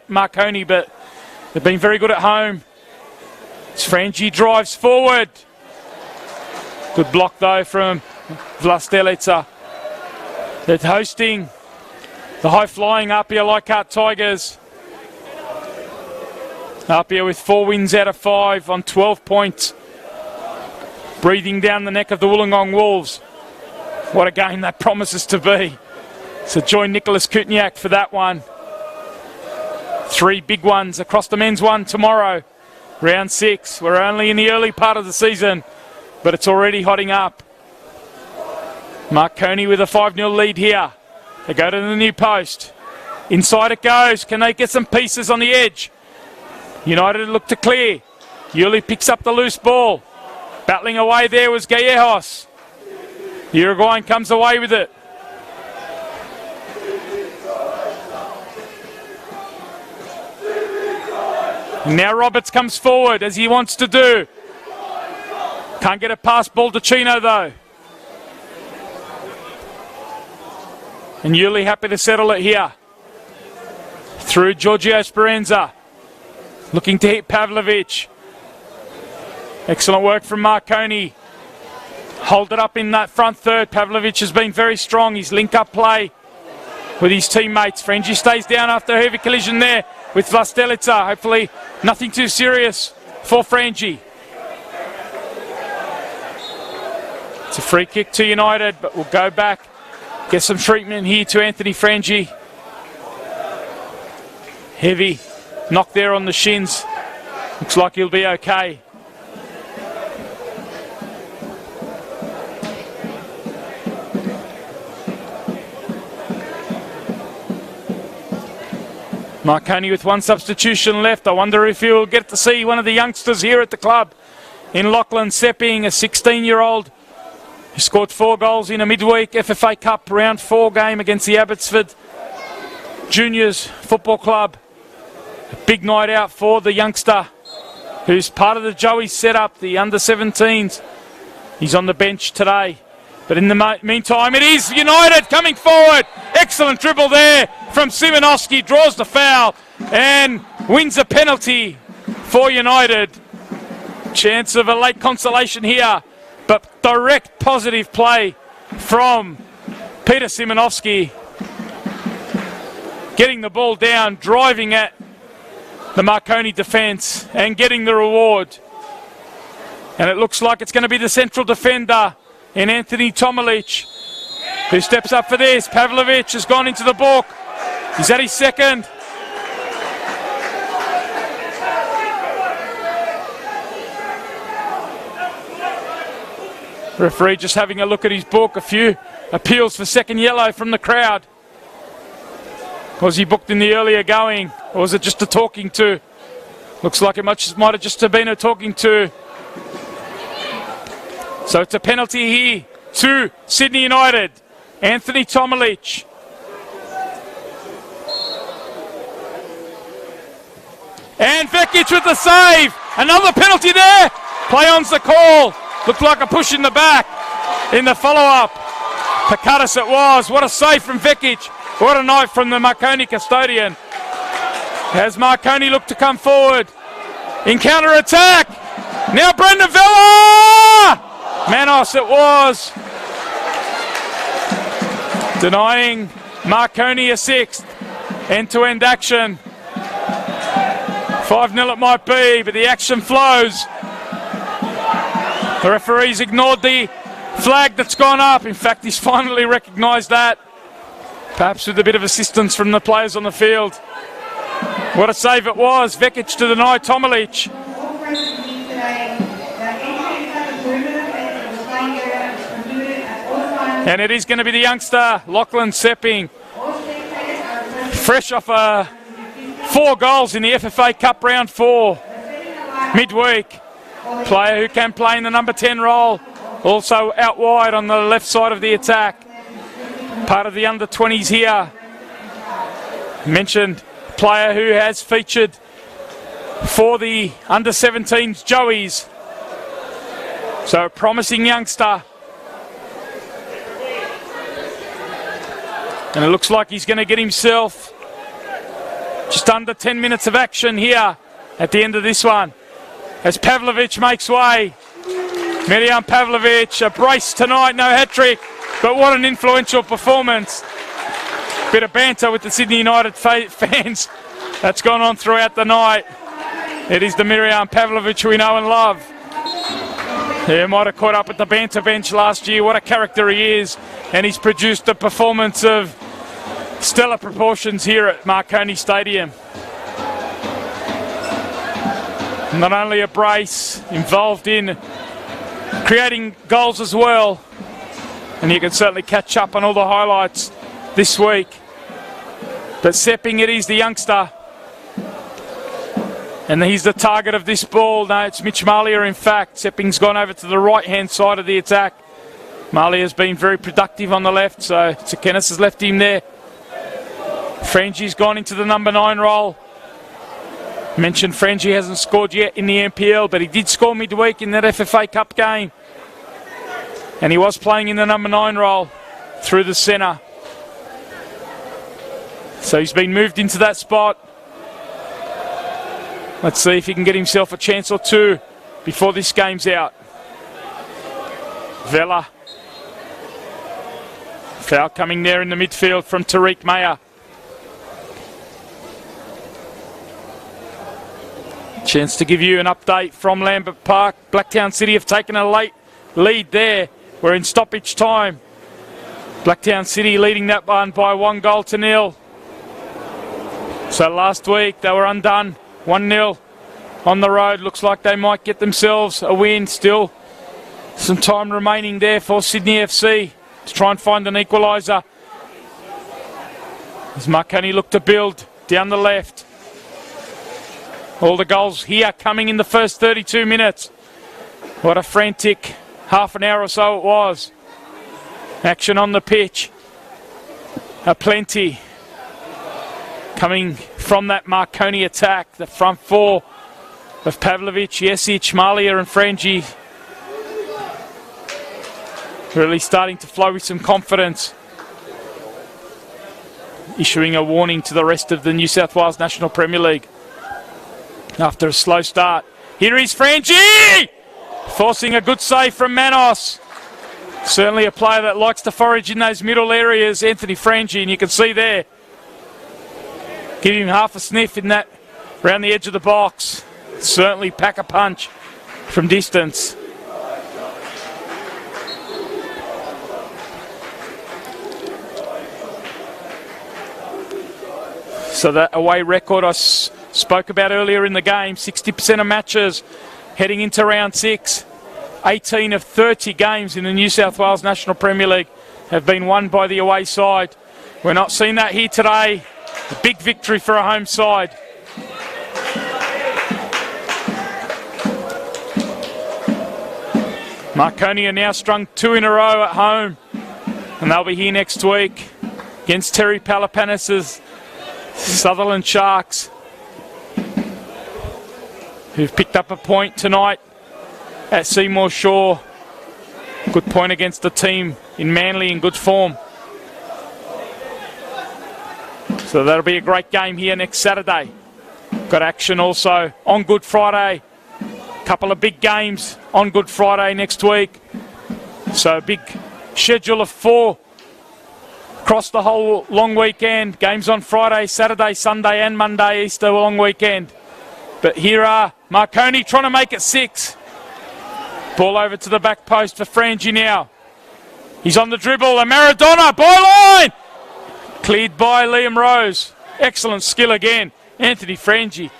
Marconi, but they've been very good at home. Frangi drives forward. Good block though from Vlastelica. They're hosting the high-flying Apia Leichhardt Tigers. Apia with 4 wins out of 5 on 12 points. Breathing down the neck of the Wollongong Wolves. What a game that promises to be. So join Nicholas Kutniak for that one. 3 big ones across the men's one tomorrow. Round 6. We're only in the early part of the season, but it's already hotting up. Marconi with a 5-0 lead here. They go to the new post. Inside it goes. Can they get some pieces on the edge? United look to clear. Yuli picks up the loose ball. Battling away there was Gallejos. The Uruguayan comes away with it. Now Roberts comes forward as he wants to do. Can't get it past Baldacchino though. And Yuli happy to settle it here. Through Giorgio Speranza. Looking to hit Pavlovic. Excellent work from Marconi. Hold it up in that front third. Pavlovic has been very strong. His link-up play with his teammates. Frangi stays down after a heavy collision there with Vlastelica. Hopefully nothing too serious for Frangi. It's a free kick to United, but we'll go back. Get some treatment here to Anthony Frangi. Heavy knock there on the shins. Looks like he'll be okay. Marconi with one substitution left. I wonder if he'll get to see one of the youngsters here at the club in Lachlan Sepping, a 16-year-old who scored 4 goals in a midweek FFA Cup round 4 game against the Abbotsford Juniors Football Club. A big night out for the youngster who's part of the Joey setup, the under-17s. He's on the bench today. But in the meantime, it is United coming forward. Excellent dribble there from Simonovski. Draws the foul and wins a penalty for United. Chance of a late consolation here. But direct positive play from Peter Simonovski. Getting the ball down, driving at the Marconi defence and getting the reward. And it looks like it's going to be the central defender in Anthony Tomalic, who steps up for this. Pavlovic has gone into the book. Is that his second? Referee just having a look at his book. A few appeals for second yellow from the crowd. Was he booked in the earlier going, or was it just a talking to? Looks like it might have just been a talking to. So it's a penalty here to Sydney United. Anthony Tomalic. And Vekic with the save. Another penalty there. Play on's the call. Looked like a push in the back in the follow-up. Pakatis it was. What a save from Vekic. What a night from the Marconi custodian. As Marconi looked to come forward. In counter-attack. Now Brendan Vella! Manos it was. Denying Marconi a sixth. End-to-end action. 5-0 it might be, but the action flows. The referee's ignored the flag that's gone up. In fact, he's finally recognised that. Perhaps with a bit of assistance from the players on the field. What a save it was. Vekic to deny Tomalic. And it is going to be the youngster, Lachlan Sepping. Fresh off 4 goals in the FFA Cup round 4 midweek. Player who can play in the number 10 role. Also out wide on the left side of the attack. Part of the under-20s here. Mentioned player who has featured for the under-17s Joeys. So a promising youngster. And it looks like he's going to get himself just under 10 minutes of action here at the end of this one. As Pavlovic makes way. Mirjam Pavlovic, a brace tonight, no hat-trick. But what an influential performance. Bit of banter with the Sydney United fans that's gone on throughout the night. It is the Mirjam Pavlovic we know and love. He might have caught up at the banter bench last year. What a character he is. And he's produced a performance of stellar proportions here at Marconi Stadium. Not only a brace, involved in creating goals as well. And you can certainly catch up on all the highlights this week. But Sepping, it is the youngster. And he's the target of this ball. No, it's Mitch Malia, in fact. Sepping's gone over to the right-hand side of the attack. Malia has been very productive on the left, so Tsakenis has left him there. Frangi's gone into the number 9 role. Mentioned Frangie hasn't scored yet in the NPL, but he did score midweek in that FFA Cup game. And he was playing in the number 9 role through the centre. So he's been moved into that spot. Let's see if he can get himself a chance or two before this game's out. Vela. Foul coming there in the midfield from Tariq Mayer. Chance to give you an update from Lambert Park. Blacktown City have taken a late lead there. We're in stoppage time. Blacktown City leading that one by 1-0. So last week they were undone 1-0 on the road. Looks like they might get themselves a win. Still some time remaining there for Sydney FC to try and find an equaliser. As Marconi look to build down the left. All the goals here coming in the first 32 minutes. What a frantic half an hour or so it was. Action on the pitch. Plenty coming from that Marconi attack. The front four of Pavlovic, Jesic, Malia and Frangie really starting to flow with some confidence. Issuing a warning to the rest of the New South Wales National Premier League. After a slow start. Here is Frangie! Forcing a good save from Manos. Certainly a player that likes to forage in those middle areas, Anthony Frangie, and you can see there. Give him half a sniff in that, around the edge of the box. Certainly pack a punch from distance. So that away record I spoke about earlier in the game, 60% of matches heading into round 6. 18 of 30 games in the New South Wales National Premier League have been won by the away side. We're not seeing that here today. A big victory for a home side. Marconi are now strung 2 in a row at home, and they'll be here next week against Terry Palapanis' Sutherland Sharks, who've picked up a point tonight at Seymour Shaw. Good point against the team in Manly in good form. So that'll be a great game here next Saturday. Got action also on Good Friday. Couple of big games on Good Friday next week. So a big schedule of 4 across the whole long weekend. Games on Friday, Saturday, Sunday and Monday, Easter long weekend. But here are Marconi trying to make it 6. Ball over to the back post for Frangie now. He's on the dribble, and Maradona, byline! Cleared by Liam Rose. Excellent skill again. Anthony Frangie.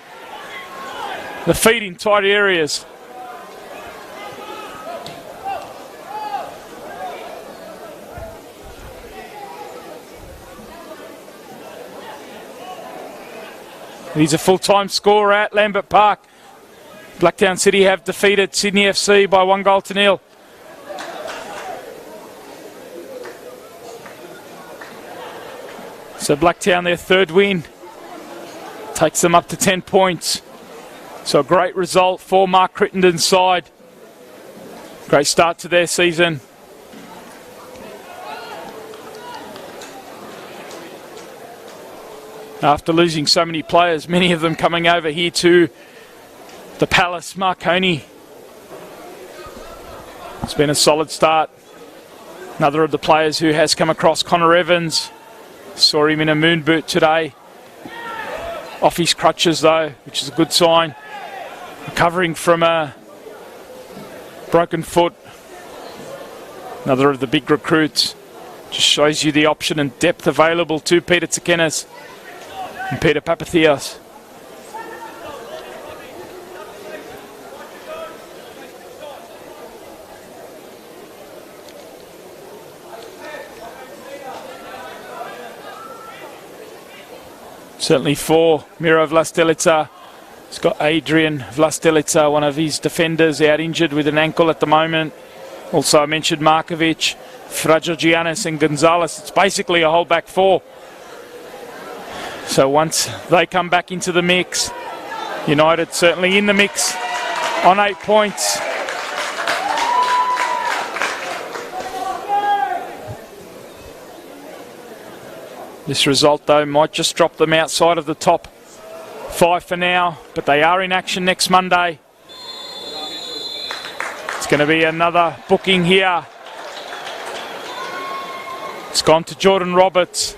The feet in tight areas. He's a full-time scorer at Lambert Park. Blacktown City have defeated Sydney FC by 1-0. So Blacktown, their 3rd win, takes them up to 10 points. So a great result for Mark Crittenden's side. Great start to their season. After losing so many players, many of them coming over here to the Palace, Marconi. It's been a solid start. Another of the players who has come across, Connor Evans. Saw him in a moon boot today. Off his crutches though, which is a good sign. Recovering from a broken foot. Another of the big recruits. Just shows you the option and depth available to Peter Tsakenis and Peter Papathios. Certainly for Miro Vlastelica. He's got Adrian Vlastelica, one of his defenders, out injured with an ankle at the moment. Also I mentioned Markovic, Frajogiannis and Gonzalez. It's basically a whole back 4. So once they come back into the mix, United certainly in the mix on 8 points. This result, though, might just drop them outside of the top 5 for now, but they are in action next Monday. It's going to be another booking here. It's gone to Jordan Roberts.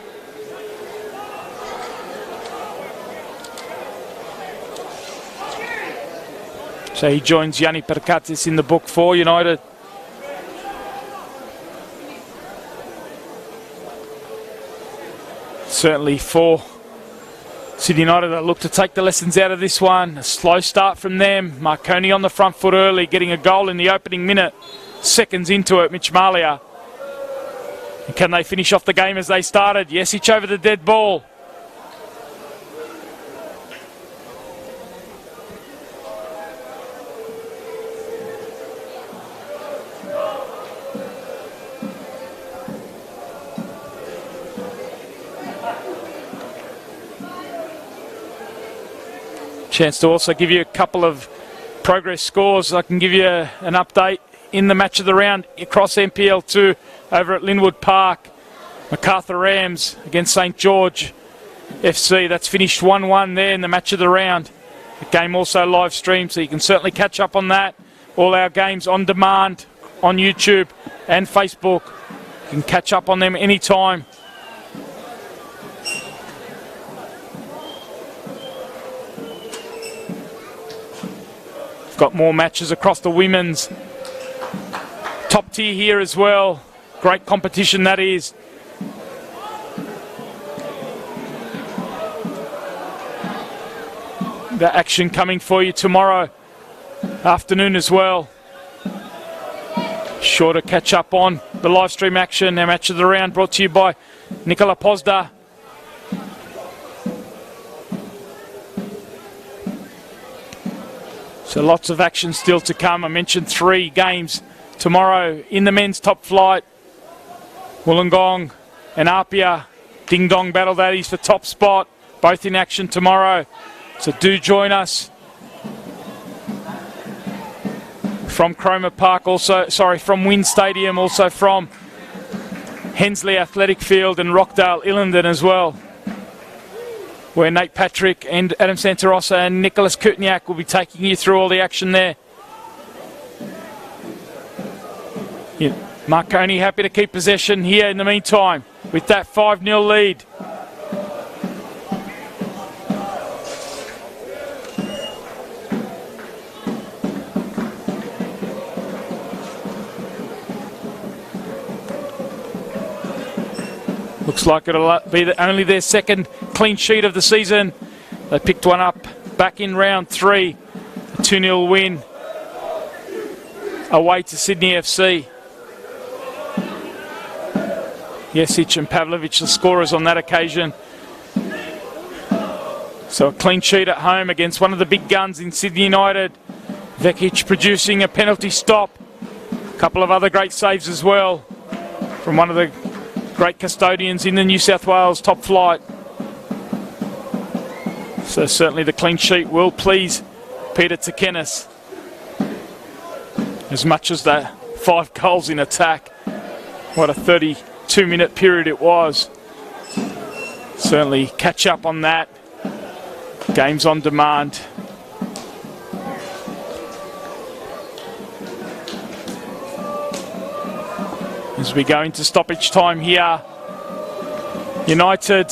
So he joins Yanni Perkatis in the book for United. Certainly for Sydney United, they look to take the lessons out of this one. A slow start from them. Marconi on the front foot early, getting a goal in the opening minute. Seconds into it, Mitch Malia. And can they finish off the game as they started? Jesic over the dead ball. Chance to also give you a couple of progress scores. I can give you an update in the match of the round across NPL 2 over at Linwood Park. MacArthur Rams against St George FC. That's finished 1-1 there in the match of the round. The game also live streamed, so you can certainly catch up on that. All our games on demand on YouTube and Facebook. You can catch up on them anytime. Got more matches across the women's top tier here as well. Great competition that is. The action coming for you tomorrow afternoon as well. Sure to catch up on the live stream action. Our match of the round brought to you by Nicola Pozda. So lots of action still to come. I mentioned 3 games tomorrow in the men's top flight. Wollongong and Apia. Ding dong battle that is for top spot. Both in action tomorrow. So do join us. From Cromer Park also, from Wynn Stadium, also from Hensley Athletic Field and Rockdale Illingdon as well, where Nate Patrick and Adam Santarossa and Nicholas Kutniak will be taking you through all the action there. Yeah. Marconi happy to keep possession here in the meantime with that 5-0 lead. Looks like it'll be only their second clean sheet of the season. They picked one up back in round 3. A 2-0 win away to Sydney FC. Jesic and Pavlovic the scorers on that occasion. So a clean sheet at home against one of the big guns in Sydney United. Vekic producing a penalty stop. A couple of other great saves as well from one of the great custodians in the New South Wales top flight. So certainly the clean sheet will please Peter Tsakenis. As much as the 5 goals in attack. What a 32-minute period it was. Certainly catch up on that. Games on demand. As we go into stoppage time here, United,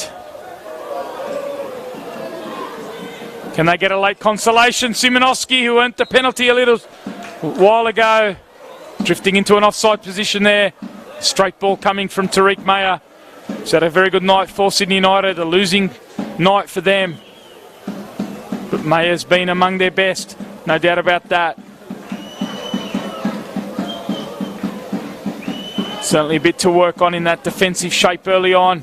can they get a late consolation? Simonoski, who earned the penalty a little while ago, drifting into an offside position there. Straight ball coming from Tariq Mayer. He's had a very good night for Sydney United, a losing night for them. But Mayer's been among their best, no doubt about that. Certainly a bit to work on in that defensive shape early on.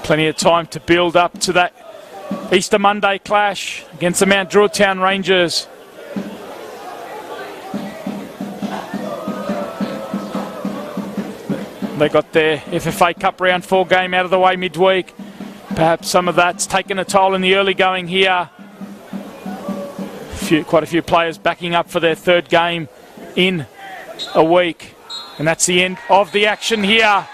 Plenty of time to build up to that Easter Monday clash against the Mount Druitt Town Rangers. They got their FFA Cup Round 4 game out of the way midweek. Perhaps some of that's taken a toll in the early going here. Quite a few players backing up for their third game in a week. And that's the end of the action here.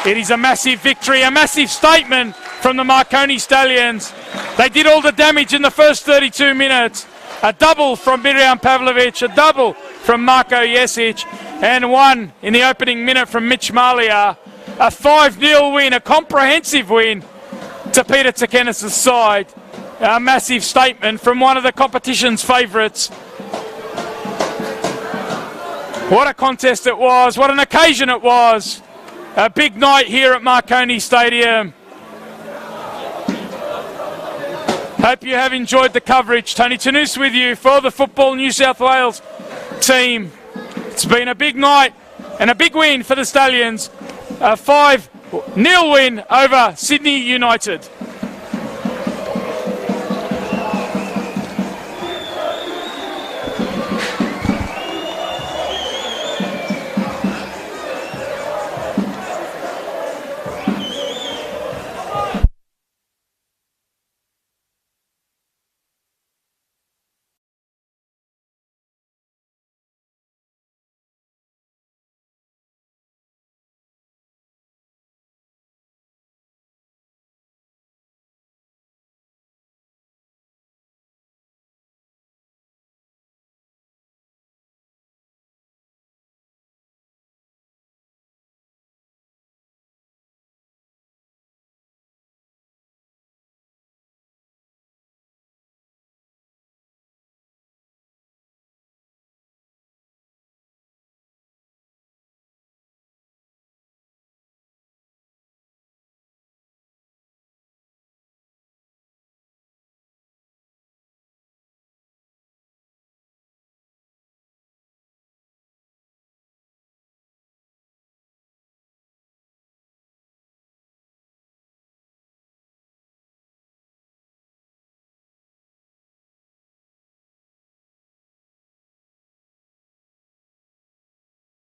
It is a massive victory, a massive statement from the Marconi Stallions. They did all the damage in the first 32 minutes. A double from Miriam Pavlovic, a double from Marko Jesic, and one in the opening minute from Mitch Malia. A 5-0 win, a comprehensive win to Peter Tsakenis' side. A massive statement from one of the competition's favourites. What a contest it was, what an occasion it was. A big night here at Marconi Stadium. Hope you have enjoyed the coverage. Tony Tanous with you for the Football New South Wales team. It's been a big night and a big win for the Stallions. A 5-0 win over Sydney United.